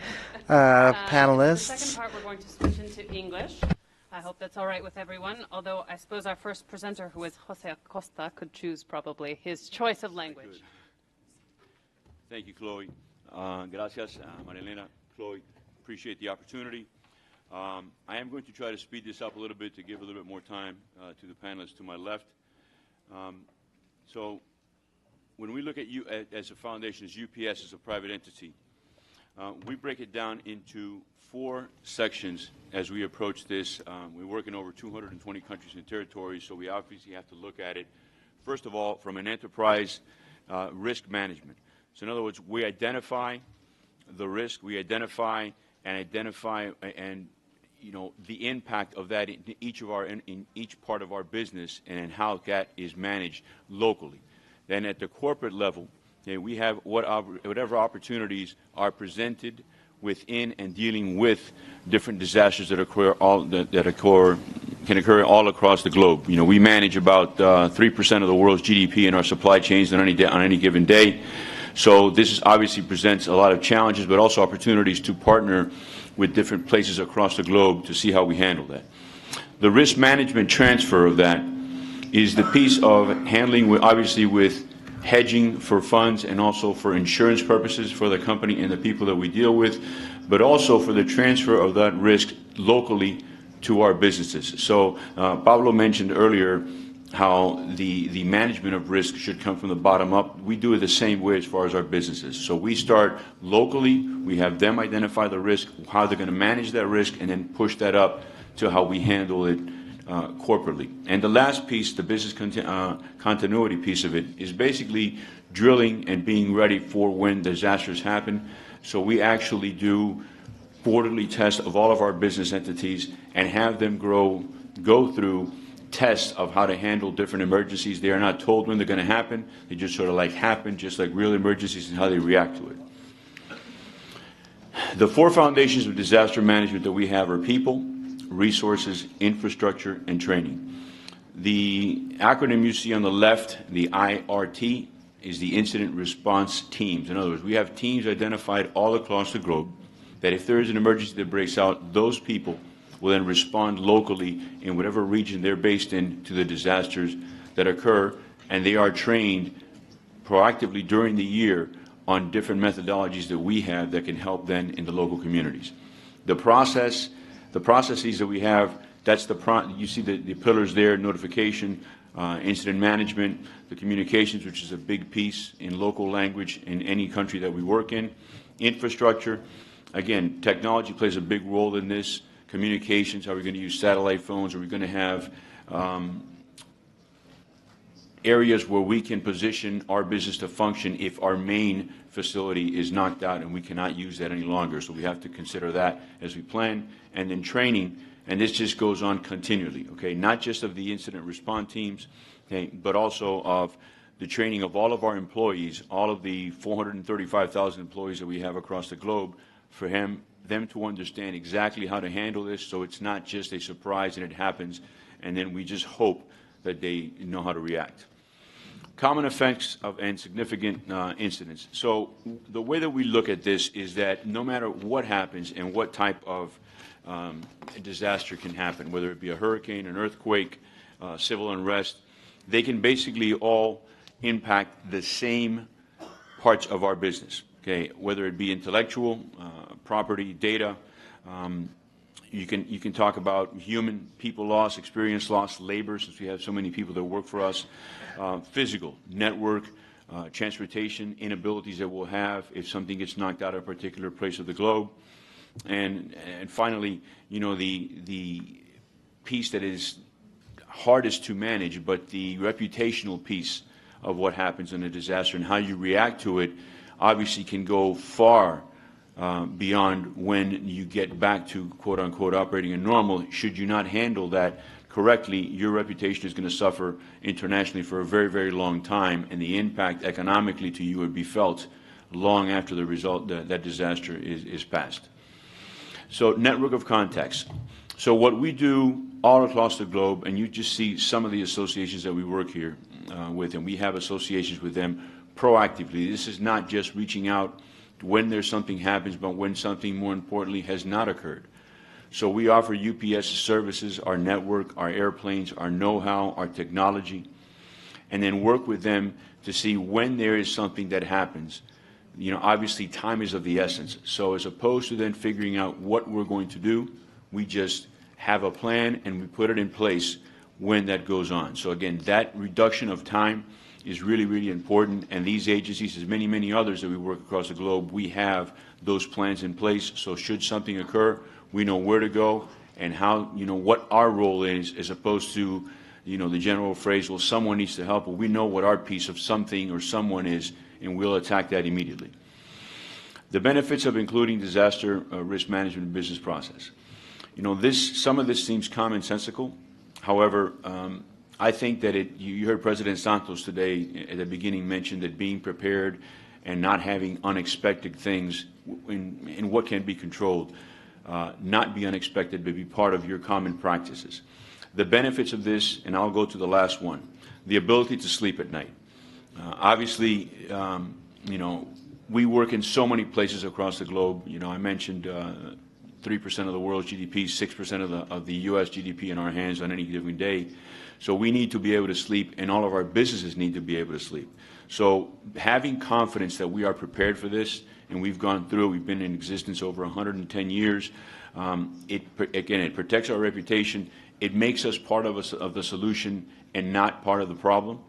panelists. Second part, we're going to switch into English. I hope that's all right with everyone, although I suppose our first presenter, who is Jose Acosta, could choose probably his choice of language. Thank you, Chloe. Gracias, Marilena, Chloe. Appreciate the opportunity. I am going to try to speed this up a little bit to give a little bit more time to the panelists to my left. So when we look at you as a foundation, as UPS as a private entity, we break it down into 4 sections as we approach this. We work in over 220 countries and territories, so we obviously have to look at it, first of all, from an enterprise risk management. So in other words, we identify the risk, we identify and the impact of that in each part of our business and how that is managed locally. Then at the corporate level, we have whatever opportunities are presented within and dealing with different disasters that can occur all across the globe. We manage about 3% of the world's GDP in our supply chains on any given day. So this obviously presents a lot of challenges, but also opportunities to partner with different places across the globe to see how we handle that. The risk management transfer of that is the piece of handling, obviously, with hedging for funds and also for insurance purposes for the company and the people that we deal with, but also for the transfer of that risk locally to our businesses. So Pablo mentioned earlier how the management of risk should come from the bottom up. We do it the same way as far as our businesses. So we start locally, we have them identify the risk, how they're going to manage that risk, and then push that up to how we handle it corporately. And the last piece, the business continuity piece of it, is basically drilling and being ready for when disasters happen. So we actually do quarterly tests of all of our business entities and have them go through tests of how to handle different emergencies. They are not told when they're going to happen. They just sort of like happen, just like real emergencies, and how they react to it. The four foundations of disaster management that we have are people, resources, infrastructure, and training. The acronym you see on the left, the IRT, is the incident response teams. In other words, we have teams identified all across the globe that if there is an emergency that breaks out, those people will then respond locally in whatever region they're based in to the disasters that occur, and they are trained proactively during the year on different methodologies that we have that can help then in the local communities. The processes that we have, that's you see the pillars there: notification, incident management, the communications, which is a big piece in local language in any country that we work in, infrastructure. Again, technology plays a big role in this. Communications, are we going to use satellite phones? Are we going to have areas where we can position our business to function if our main facility is knocked out and we cannot use that any longer? So we have to consider that as we plan. And then training, and this just goes on continually, okay? Not just of the incident response teams, okay, but also of the training of all of our employees, all of the 435,000 employees that we have across the globe, for them to understand exactly how to handle this, so it's not just a surprise and it happens, and then we just hope that they know how to react. Common effects and significant incidents. So the way that we look at this is that no matter what happens and what type of disaster can happen, whether it be a hurricane, an earthquake, civil unrest, they can basically all impact the same parts of our business. Okay, whether it be intellectual, property, data, you can talk about human people loss, experience loss, labor, since we have so many people that work for us, physical, network, transportation, inabilities that we'll have if something gets knocked out of a particular place of the globe, and finally, you know, the piece that is hardest to manage, but the reputational piece of what happens in a disaster and how you react to it obviously can go far beyond when you get back to quote-unquote operating in normal. Should you not handle that correctly, your reputation is going to suffer internationally for a very, very long time, and the impact economically to you would be felt long after the result that disaster is past. So network of contacts. So what we do all across the globe, and you just see some of the associations that we work here with, and we have associations with them proactively. This is not just reaching out when there's something happens, but when something, more importantly, has not occurred. So we offer UPS services, our network, our airplanes, our know-how, our technology, and then work with them to see when there is something that happens. You know, obviously time is of the essence. So as opposed to then figuring out what we're going to do, we just have a plan and we put it in place when that goes on. So again, that reduction of time is really, really important, and these agencies, as many, many others that we work across the globe, we have those plans in place, so should something occur, we know where to go and how, you know, what our role is, as opposed to, you know, the general phrase, well, someone needs to help, but we know what our piece of something or someone is, and we'll attack that immediately. The benefits of including disaster risk management and business process. You know, some of this seems commonsensical. However, I think that you heard President Santos today at the beginning mention that being prepared and not having unexpected things in what can be controlled, not be unexpected, but be part of your common practices. The benefits of this, and I'll go to the last one, the ability to sleep at night. Obviously, you know, we work in so many places across the globe. You know, I mentioned 3% of the world's GDP, 6% of the U.S. GDP in our hands on any given day. So we need to be able to sleep, and all of our businesses need to be able to sleep. So having confidence that we are prepared for this, and we've gone through, we've been in existence over 110 years, it protects our reputation, it makes us part of the solution and not part of the problem,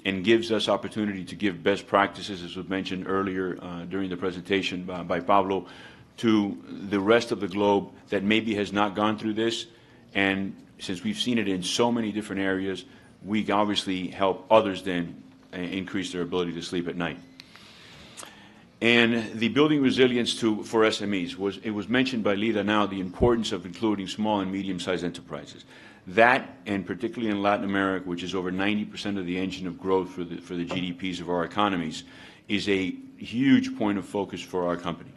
and gives us opportunity to give best practices, as was mentioned earlier during the presentation by Pablo, to the rest of the globe that maybe has not gone through this. And since we've seen it in so many different areas, we can obviously help others then increase their ability to sleep at night. And the building resilience for SMEs, it was mentioned by Lida now, the importance of including small and medium-sized enterprises. That, and particularly in Latin America, which is over 90% of the engine of growth for the GDPs of our economies, is a huge point of focus for our company.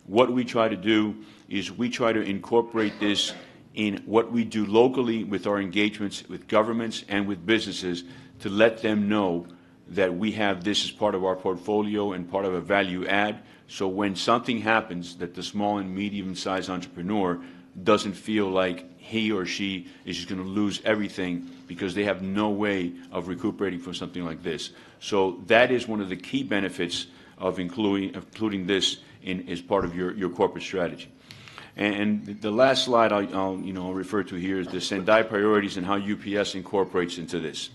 What we try to do is we try to incorporate this in what we do locally with our engagements with governments and with businesses to let them know that we have this as part of our portfolio and part of a value add. So when something happens, that the small and medium-sized entrepreneur doesn't feel like he or she is just going to lose everything because they have no way of recuperating from something like this. So that is one of the key benefits of including this as part of your corporate strategy. And the last slide I'll refer to here is the Sendai priorities and how UPS incorporates into this.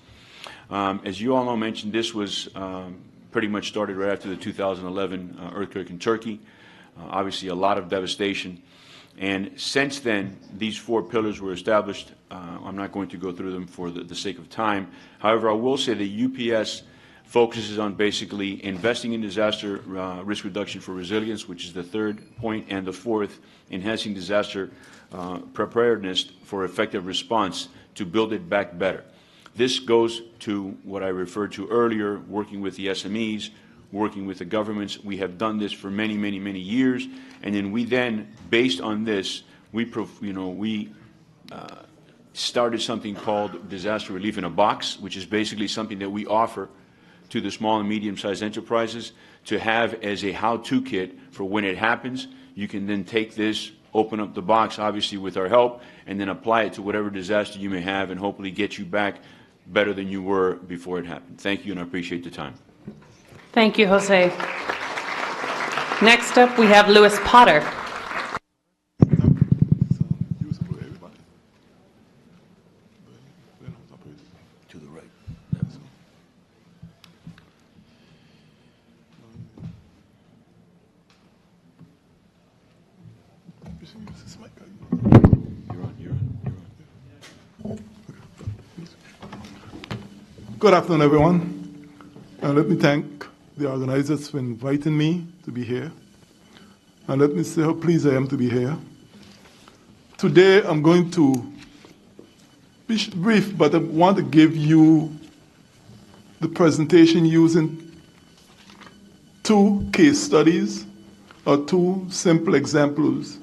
As you all know, mentioned, this was pretty much started right after the 2011 earthquake in Turkey. Obviously, a lot of devastation. And since then, these 4 pillars were established. I'm not going to go through them for the sake of time. However, I will say that UPS focuses on basically investing in disaster risk reduction for resilience, which is the 3rd point, and the 4th, enhancing disaster preparedness for effective response to build it back better. This goes to what I referred to earlier, working with the SMEs, working with the governments. We have done this for many, many, many years, and then based on this, we started something called Disaster Relief in a Box, which is basically something that we offer to the small and medium-sized enterprises to have as a how-to kit for when it happens. You can then take this, open up the box, obviously with our help, and then apply it to whatever disaster you may have and hopefully get you back better than you were before it happened. Thank you, and I appreciate the time. Thank you, Jose. Next up, we have Louis Potter. To the right. Good afternoon, everyone. And let me thank the organizers for inviting me to be here. And let me say how pleased I am to be here. Today, I'm going to be brief, but I want to give you the presentation using 2 case studies or 2 simple examples.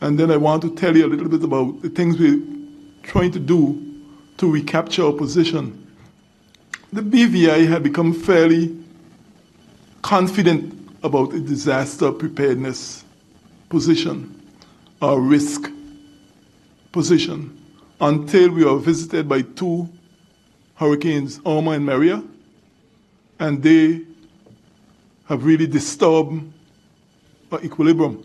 And then I want to tell you a little bit about the things we're trying to do to recapture our position. The BVI had become fairly confident about a disaster preparedness position or risk position until we were visited by 2 hurricanes, Irma and Maria, and they have really disturbed our equilibrium.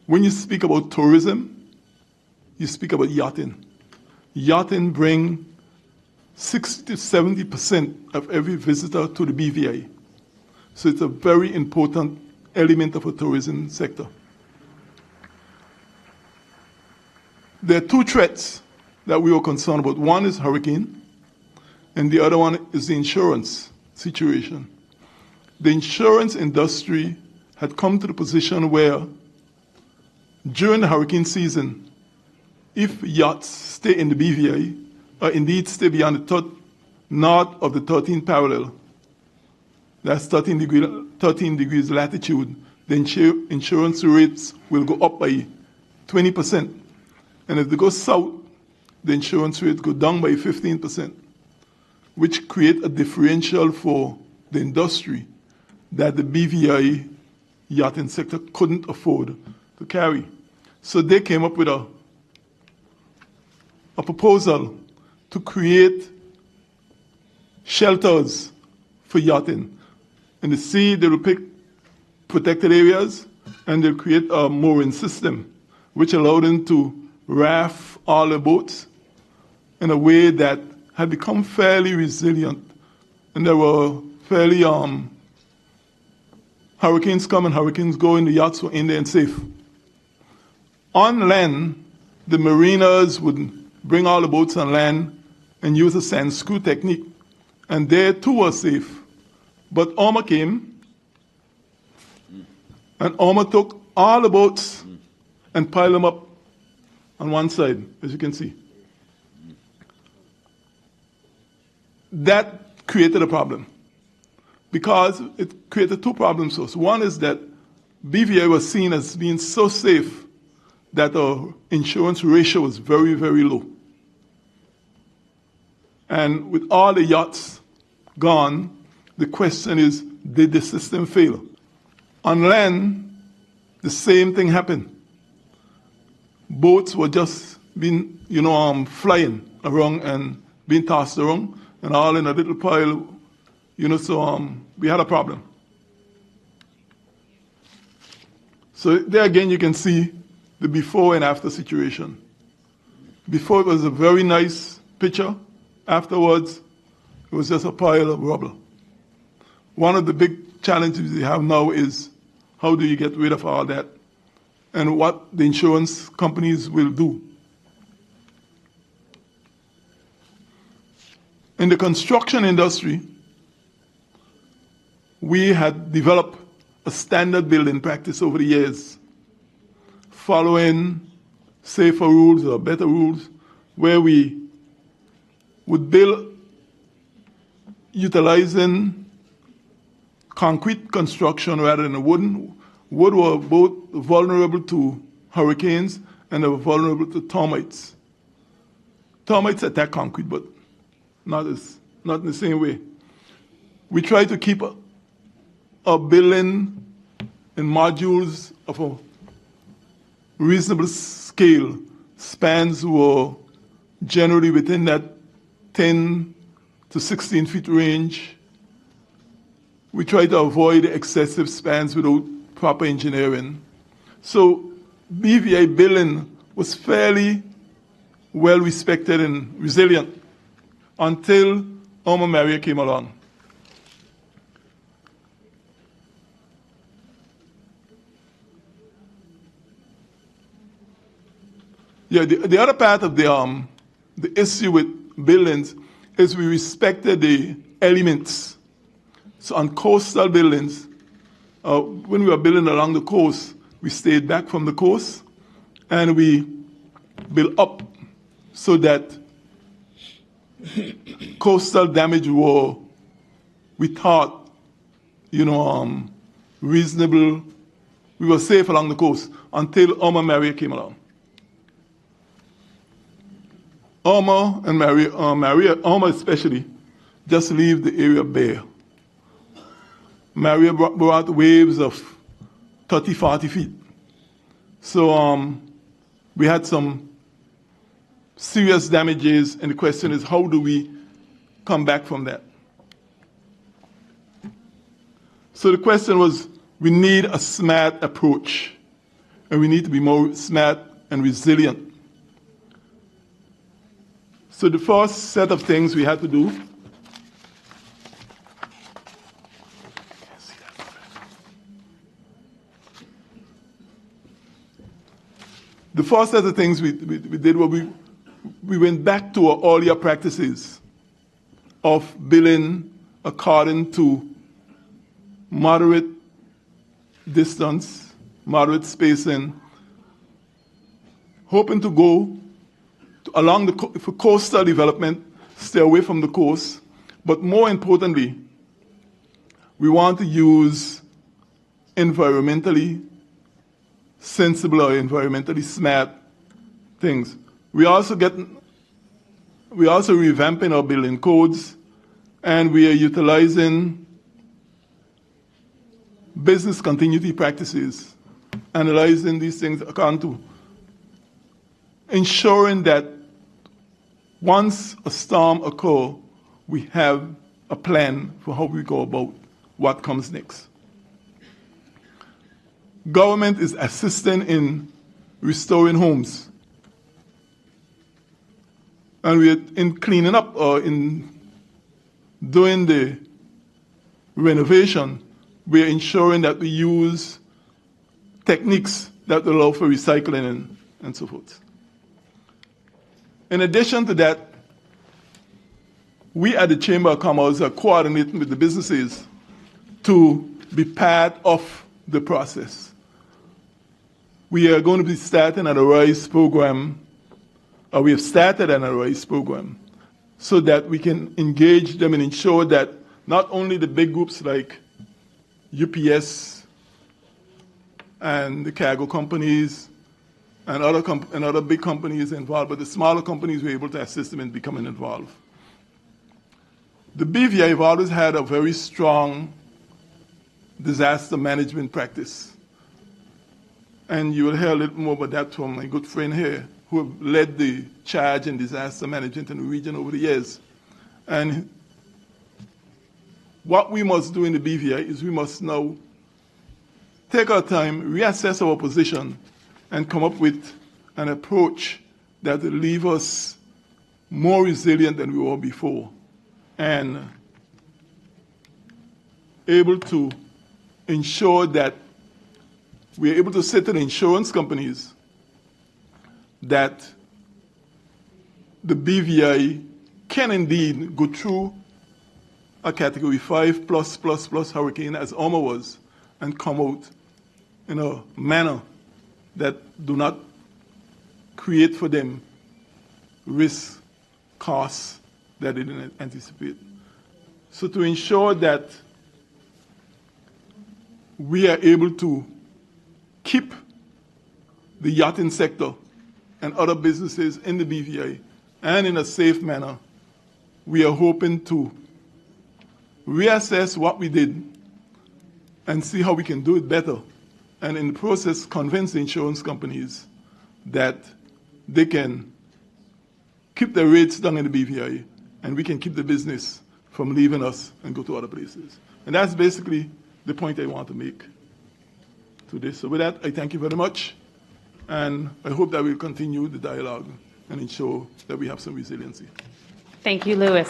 When you speak about tourism, you speak about yachting. Yachting brings 60 to 70% of every visitor to the BVI. So it's a very important element of a tourism sector. There are 2 threats that we were concerned about. One is hurricane, and the other one is the insurance situation. The insurance industry had come to the position where during the hurricane season, if yachts stay in the BVI, or indeed stay beyond the north of the 13th parallel, that's 13 degrees latitude, the insurance rates will go up by 20%. And if they go south, the insurance rate go down by 15%, which create a differential for the industry that the BVI yachting sector couldn't afford. to carry. So they came up with a proposal to create shelters for yachting. In the sea, they will pick protected areas and they'll create a mooring system which allowed them to raft all the boats in a way that had become fairly resilient. And there were fairly hurricanes come and hurricanes go, and the yachts were in there and safe. On land, the mariners would bring all the boats on land and use a sand screw technique, and they too were safe. But Irma came, and Irma took all the boats and piled them up on one side, as you can see. That created a problem, because it created two problems. One is that BVI was seen as being so safe that our insurance ratio was very, very low. And with all the yachts gone, the question is, did the system fail? On land, the same thing happened. Boats were just being, flying around and being tossed around, and all in a little pile, so we had a problem. So there again, you can see the before and after situation. Before, it was a very nice picture. Afterwards, it was just a pile of rubble. One of the big challenges we have now is how do you get rid of all that, and what the insurance companies will do. In the construction industry, we had developed a standard building practice over the years, following safer rules or better rules, where we would build utilizing concrete construction rather than wooden. Wood were both vulnerable to hurricanes and they were vulnerable to termites. Termites attack concrete, but not in the same way. We try to keep a building in modules of a reasonable scale. Spans were generally within that 10 to 16 feet range. We try to avoid excessive spans without proper engineering. So BVI building was fairly well respected and resilient until Irma Maria came along. Yeah, the other part of the issue with buildings is we respected the elements. So on coastal buildings, when we were building along the coast, we stayed back from the coast and we built up so that coastal damage were, we thought, reasonable. We were safe along the coast until Irma Maria came along. Irma and Irma especially, just leave the area bare. Maria brought waves of 30, 40 feet. So we had some serious damages, and the question is, how do we come back from that? So the question was, we need a smart approach, and we need to be more smart and resilient. So the first set of things we had to do we did was we went back to our earlier practices of billing according to moderate distance, moderate spacing, hoping to go along for coastal development, stay away from the coast, but more importantly, we want to use environmentally sensible or environmentally smart things. We also revamping our building codes, and we are utilizing business continuity practices. analyzing these things according to ensuring that once a storm occurs, we have a plan for how we go about what comes next. Government is assisting in restoring homes. And we're in cleaning up or in doing the renovation, we're ensuring that we use techniques that allow for recycling and so forth. In addition to that, we at the Chamber of Commerce are coordinating with the businesses to be part of the process. We are going to be starting an Arise program, or we have started an Arise program, so that we can engage them and ensure that not only the big groups like UPS and the cargo companies and other big companies involved, but the smaller companies we're able to assist them in becoming involved. The BVI have always had a very strong disaster management practice. And you will hear a little more about that from my good friend here, who have led the charge in disaster management in the region over the years. And what we must do in the BVI is we must now take our time, reassess our position, and come up with an approach that will leave us more resilient than we were before, and able to ensure that we're able to say to the insurance companies that the BVI can indeed go through a Category 5 plus hurricane, as Irma was, and come out in a manner that do not create for them risk, costs that they didn't anticipate. So to ensure that we are able to keep the yachting sector and other businesses in the BVI and in a safe manner, we are hoping to reassess what we did and see how we can do it better, and in the process convince the insurance companies that they can keep their rates down in the BVI and we can keep the business from leaving us and go to other places. And that's basically the point I want to make to this. So with that, I thank you very much, and I hope that we'll continue the dialogue and ensure that we have some resiliency. Thank you, Louis.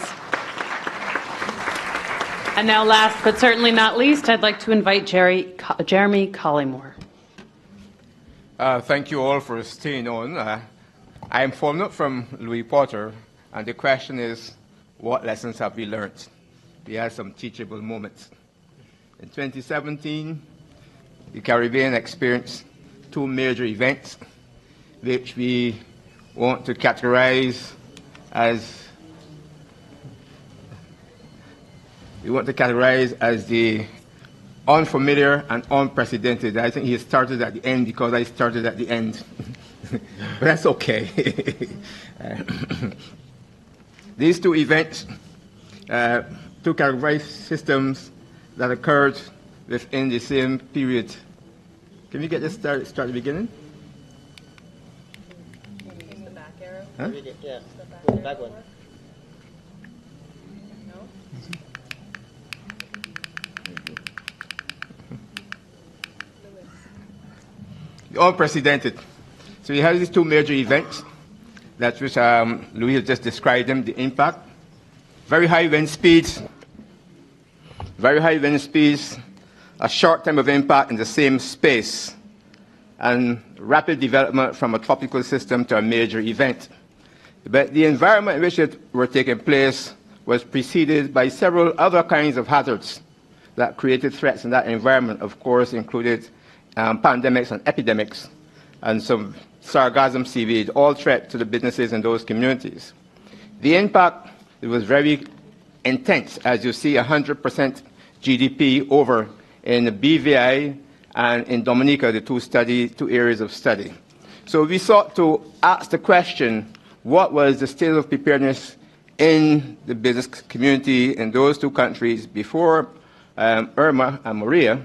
And now, last but certainly not least, I'd like to invite Jeremy Collymore. Thank you all for staying on. I am following up from Louis Porter, and the question is, what lessons have we learned? We had some teachable moments. In 2017, the Caribbean experienced two major events, which we want to categorize as the unfamiliar and unprecedented. I think he started at the end because I started at the end. But that's okay. These two events, two categorized systems that occurred within the same period. Can we get this start at the beginning? Use the back arrow? Huh? Yeah, the back one. Unprecedented. So you have these two major events, that's which Louis has just described them, the impact. Very high wind speeds, a short time of impact in the same space, and rapid development from a tropical system to a major event. But the environment in which it were taking place was preceded by several other kinds of hazards that created threats in that environment, of course, included pandemics and epidemics, and some sargassum seaweed, all threat to the businesses in those communities. The impact, it was very intense, as you see, 100% GDP over in the BVI and in Dominica, the two areas of study. So we sought to ask the question, what was the state of preparedness in the business community in those two countries before Irma and Maria,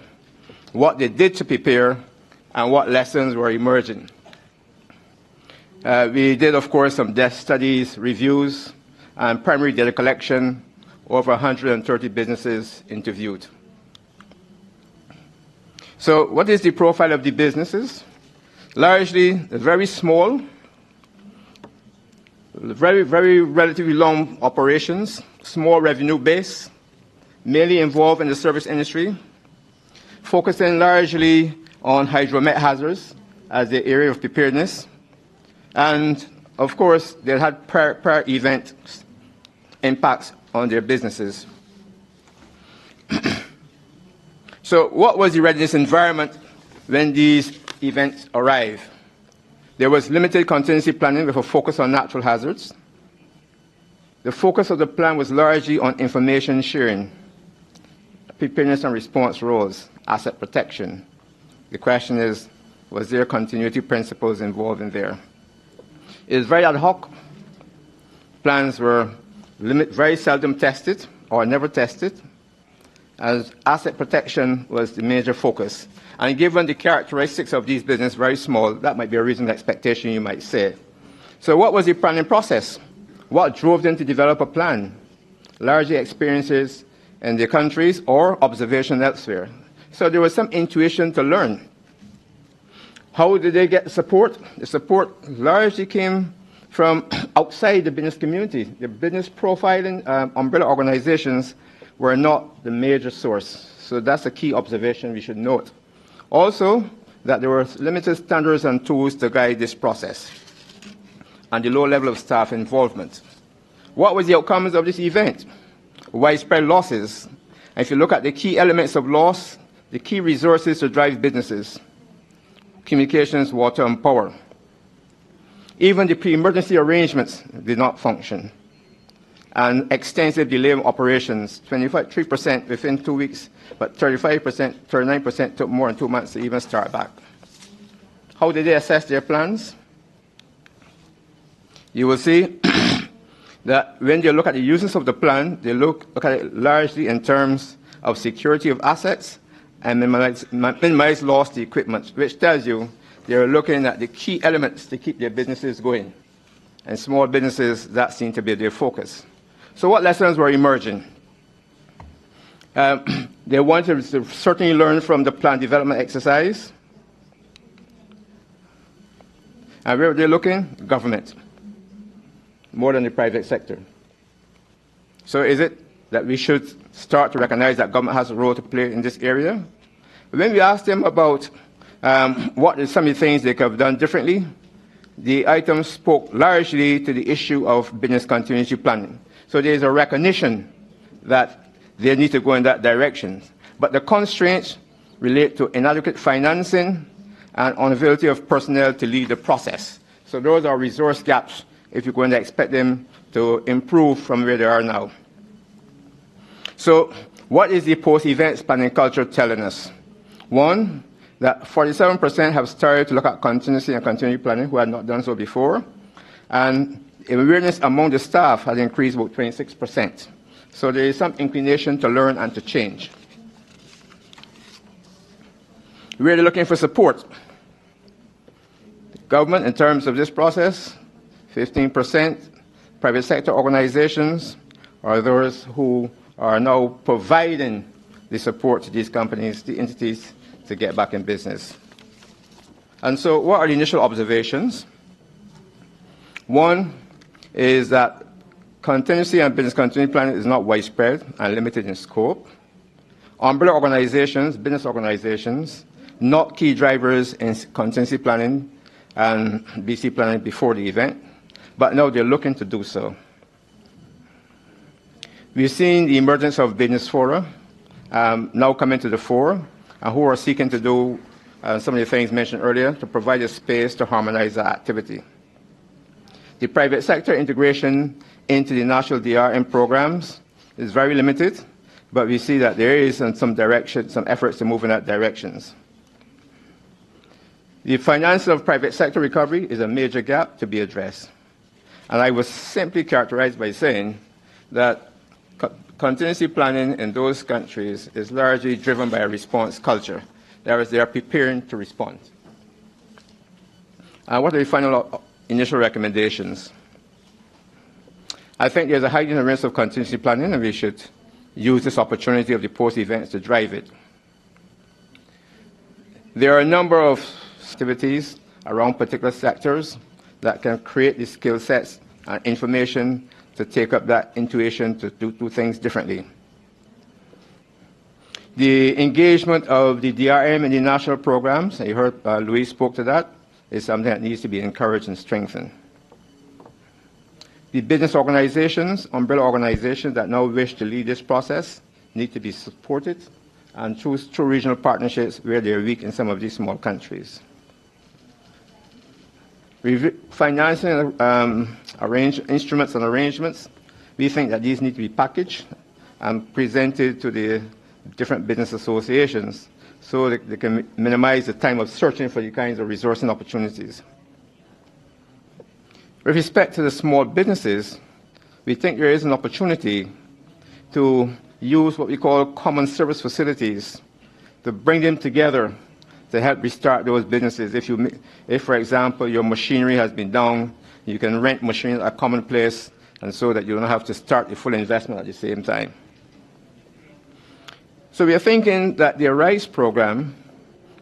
what they did to prepare, and what lessons were emerging. We did, of course, some desk studies, reviews, and primary data collection, over 130 businesses interviewed. So what is the profile of the businesses? Largely, very small, very relatively long operations, small revenue base, mainly involved in the service industry, focusing largely on hydromet hazards as the area of preparedness. And, of course, they had per event impacts on their businesses. So what was the readiness environment when these events arrived? There was limited contingency planning with a focus on natural hazards. The focus of the plan was largely on information sharing, preparedness and response roles, asset protection. The question is, was there continuity principles involved in there? It is very ad hoc. Plans were very seldom tested or never tested, as asset protection was the major focus. And given the characteristics of these businesses, very small, that might be a reasonable expectation, you might say. So what was the planning process? What drove them to develop a plan? Largely experiences in their countries or observation elsewhere. So there was some intuition to learn. How did they get the support? The support largely came from outside the business community. The business profiling umbrella organizations were not the major source. So that's a key observation we should note. Also, that there were limited standards and tools to guide this process, and the low level of staff involvement. What was the outcomes of this event? Widespread losses. And if you look at the key elements of loss, the key resources to drive businesses: communications, water, and power. Even the pre-emergency arrangements did not function. And extensive delay of operations, 3% within 2 weeks, but 35%, 39% took more than 2 months to even start back. How did they assess their plans? You will see that when they look at the uses of the plan, they look at it largely in terms of security of assets and minimize loss to equipment, which tells you they're looking at the key elements to keep their businesses going. And small businesses, that seemed to be their focus. So what lessons were emerging? They wanted to certainly learn from the plan development exercise. And where were they looking? Government, more than the private sector. So is it that we should start to recognize that government has a role to play in this area? When we asked them about what are some of the things they could have done differently, the items spoke largely to the issue of business continuity planning. So there is a recognition that they need to go in that direction. But the constraints relate to inadequate financing and unavailability of personnel to lead the process. So those are resource gaps if you're going to expect them to improve from where they are now. So what is the post-events planning culture telling us? One, that 47% have started to look at contingency and continuity planning who had not done so before. And awareness among the staff has increased about 26%. So there is some inclination to learn and to change. We're really looking for support. The government, in terms of this process, 15%. Private sector organizations are those who are now providing the support to these companies, the entities, to get back in business. And so what are the initial observations? One is that contingency and business continuity planning is not widespread and limited in scope. Umbrella organizations, business organizations, not key drivers in contingency planning and BC planning before the event, but now they're looking to do so. We've seen the emergence of business fora now coming to the fore, and who are seeking to do some of the things mentioned earlier to provide a space to harmonize that activity. The private sector integration into the national DRM programs is very limited, but we see that there is some direction, some efforts to move in that directions. The financing of private sector recovery is a major gap to be addressed. And I was simply characterized by saying that contingency planning in those countries is largely driven by a response culture. That is, they are preparing to respond. And what are the final initial recommendations? I think there's a high risk of contingency planning, and we should use this opportunity of the post-events to drive it. There are a number of activities around particular sectors that can create the skill sets and information to take up that intuition to do things differently. The engagement of the DRM in the national programs, you heard Louise spoke to that, is something that needs to be encouraged and strengthened. The business organizations, umbrella organizations that now wish to lead this process need to be supported and through regional partnerships where they are weak in some of these small countries. Financing instruments and arrangements, we think that these need to be packaged and presented to the different business associations so that they can minimize the time of searching for the kinds of resourcing opportunities. With respect to the small businesses, we think there is an opportunity to use what we call common service facilities to bring them together to help restart those businesses. If, for example, your machinery has been down, you can rent machinery at a common place, and so that you don't have to start the full investment at the same time. So we are thinking that the ARISE program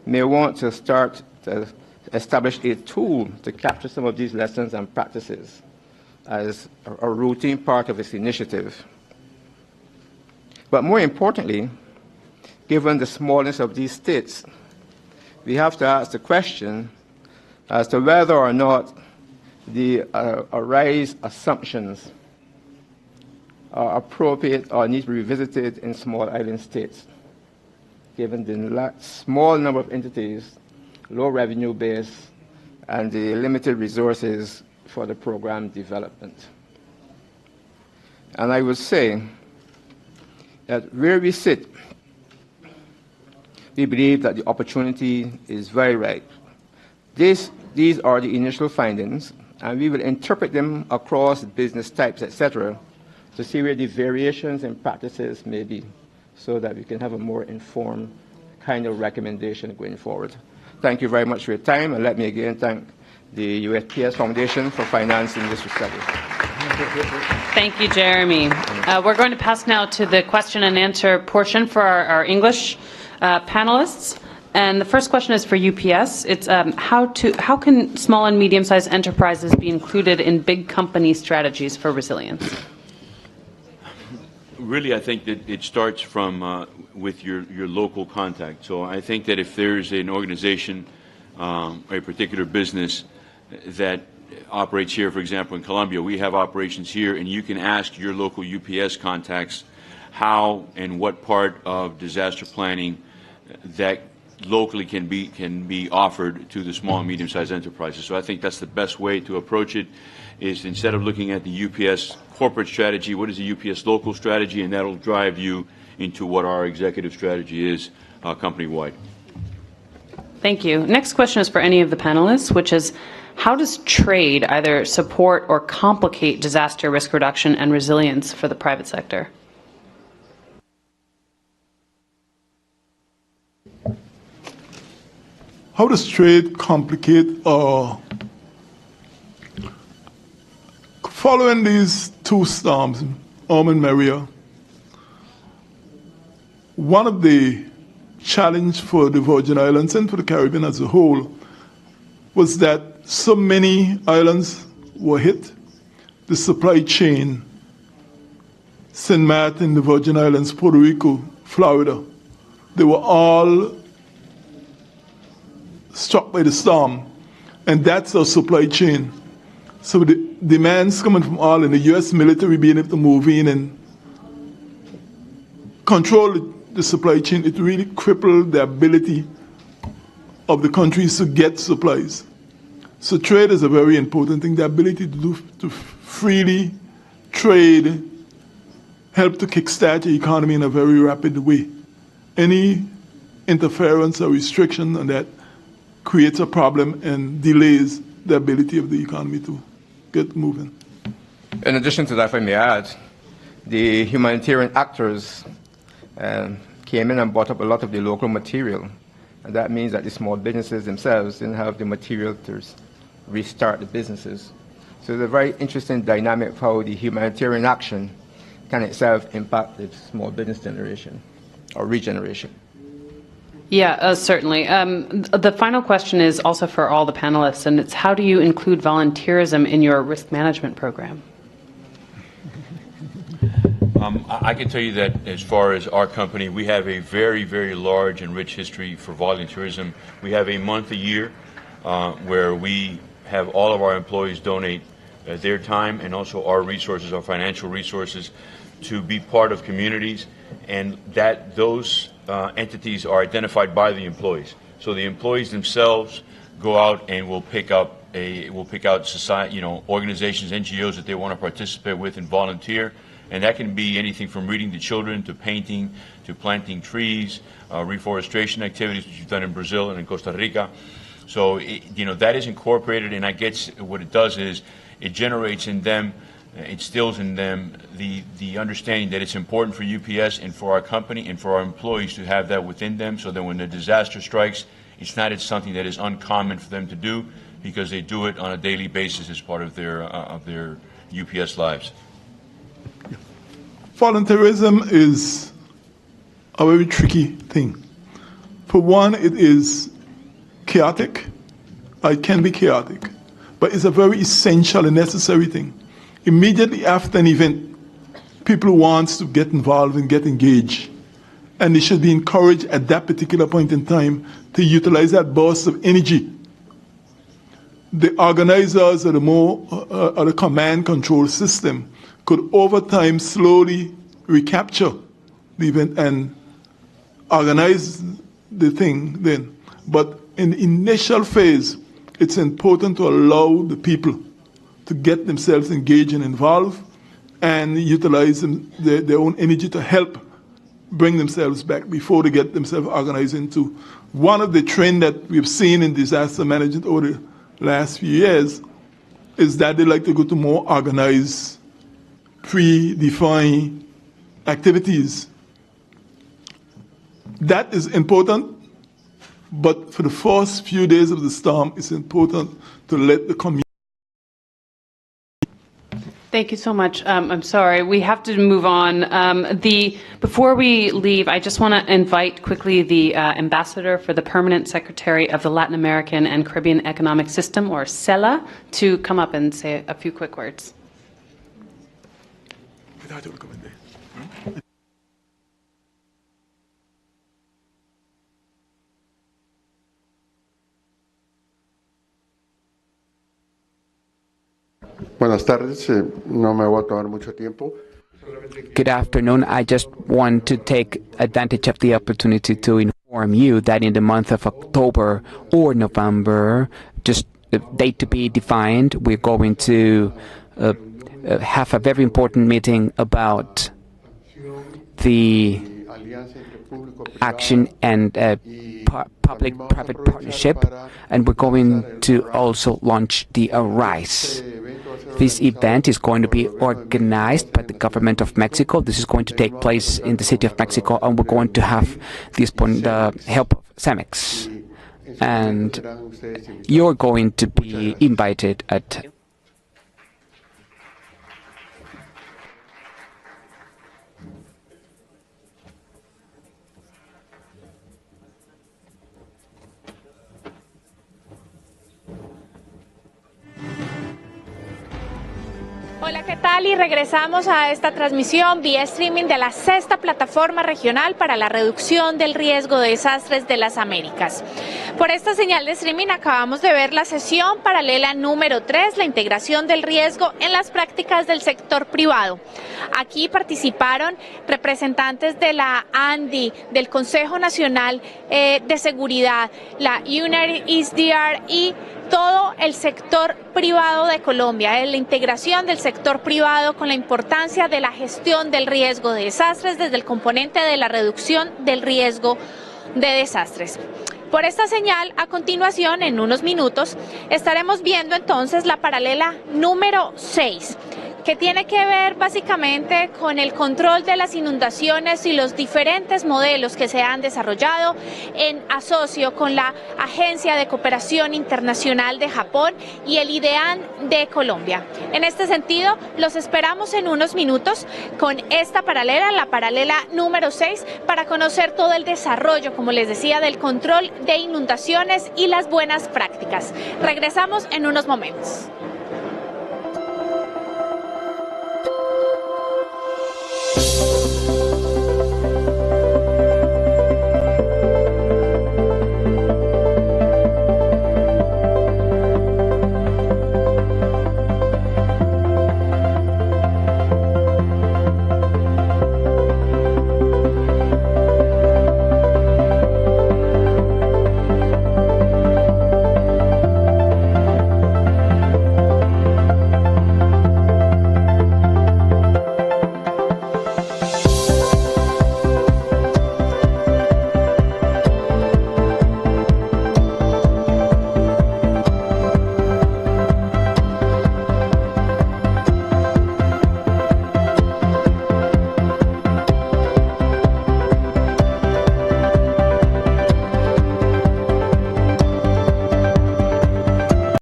may want to start to establish a tool to capture some of these lessons and practices as a routine part of its initiative. But more importantly, given the smallness of these states, we have to ask the question as to whether or not the ARISE assumptions are appropriate or need to be revisited in small island states, given the small number of entities, low revenue base, and the limited resources for the program development. And I would say that where we sit, we believe that the opportunity is very ripe. These are the initial findings, and we will interpret them across business types, etc., to see where the variations in practices may be, so that we can have a more informed kind of recommendation going forward. Thank you very much for your time, and let me again thank the USPS Foundation for financing this study. Thank you, Jeremy. We're going to pass now to the question and answer portion for our English panelists. And the first question is for UPS. It's how can small and medium-sized enterprises be included in big company strategies for resilience? Really, I think that it starts from with your local contact. So I think that if there's an organization, a particular business that operates here, for example, in Colombia, we have operations here, and you can ask your local UPS contacts how and what part of disaster planning that locally can be offered to the small and medium-sized enterprises. So I think that's the best way to approach it, is instead of looking at the UPS corporate strategy, what is the UPS local strategy, and that'll drive you into what our executive strategy is company-wide. Thank you. Next question is for any of the panelists, which is, how does trade either support or complicate disaster risk reduction and resilience for the private sector? How does trade complicate following these two storms, Irma and Maria? One of the challenge for the Virgin Islands and for the Caribbean as a whole was that so many islands were hit. The supply chain, St. Martin, the Virgin Islands, Puerto Rico, Florida, they were all struck by the storm, and that's our supply chain. So the demands coming from all, and the U.S. military being able to move in and control the supply chain, it really crippled the ability of the countries to get supplies. So trade is a very important thing. The ability to freely trade help to kickstart the economy in a very rapid way. Any interference or restriction on that creates a problem and delays the ability of the economy to get moving. In addition to that, if I may add, the humanitarian actors came in and bought up a lot of the local material. And that means that the small businesses themselves didn't have the material restart the businesses. So it's a very interesting dynamic of how the humanitarian action can itself impact the small business generation or regeneration. Yeah, certainly. The final question is also for all the panelists, and it's how do you include volunteerism in your risk management program? I can tell you that as far as our company, we have a very, very large and rich history for volunteerism. We have a month a year where we have all of our employees donate their time and also our resources, our financial resources, to be part of communities, and that those entities are identified by the employees. So the employees themselves go out and will pick out society, organizations, NGOs that they want to participate with and volunteer. And that can be anything from reading to children, to painting, to planting trees, reforestation activities, which you've done in Brazil and in Costa Rica. So, that is incorporated, and I guess what it does is it generates in them, it instills in them the understanding that it's important for UPS and for our company and for our employees to have that within them, so that when the disaster strikes, it's something that is uncommon for them to do, because they do it on a daily basis as part of their UPS lives. Volunteerism is a very tricky thing. For one, it is chaotic. It can be chaotic, but it's a very essential and necessary thing. Immediately after an event, people want to get involved and get engaged, and they should be encouraged at that particular point in time to utilize that burst of energy. The organizers of the command control system could over time slowly recapture the event and organize the thing then. But in the initial phase, it's important to allow the people to get themselves engaged and involved and utilize their own energy to help bring themselves back before they get themselves organized into. One of the trends that we've seen in disaster management over the last few years is that they like to go to more organized, predefined activities. That is important, but for the first few days of the storm, it's important to let the community. Thank you so much. I'm sorry, we have to move on. Before we leave, I just want to invite quickly the ambassador for the Permanent Secretary of the Latin American and Caribbean Economic System, or CELA, to come up and say a few quick words. Buenas tardes. No me voy a tomar mucho tiempo. Good afternoon. I just want to take advantage of the opportunity to inform you that in the month of October or November, just the date to be defined, we're going to have a very important meeting about the action and public-private partnership, and we're going to also launch the ARISE. This event is going to be organized by the government of Mexico. This is going to take place in the city of Mexico, and we're going to have the help of CEMEX. And you're going to be invited at. Hola, ¿qué tal? Y regresamos a esta transmisión vía streaming de la sexta plataforma regional para la reducción del riesgo de desastres de las Américas. Por esta señal de streaming acabamos de ver la sesión paralela número 3, la integración del riesgo en las prácticas del sector privado. Aquí participaron representantes de la ANDI, del Consejo Nacional de Seguridad, la UNER-ISDR y todo el sector privado de Colombia, la integración del sector privado con la importancia de la gestión del riesgo de desastres desde el componente de la reducción del riesgo de desastres. Por esta señal, a continuación, en unos minutos, estaremos viendo entonces la paralela número 6, que tiene que ver básicamente con el control de las inundaciones y los diferentes modelos que se han desarrollado en asocio con la Agencia de Cooperación Internacional de Japón y el IDEAN de Colombia. En este sentido, los esperamos en unos minutos con esta paralela, la paralela número 6, para conocer todo el desarrollo, como les decía, del control de inundaciones y las buenas prácticas. Regresamos en unos momentos.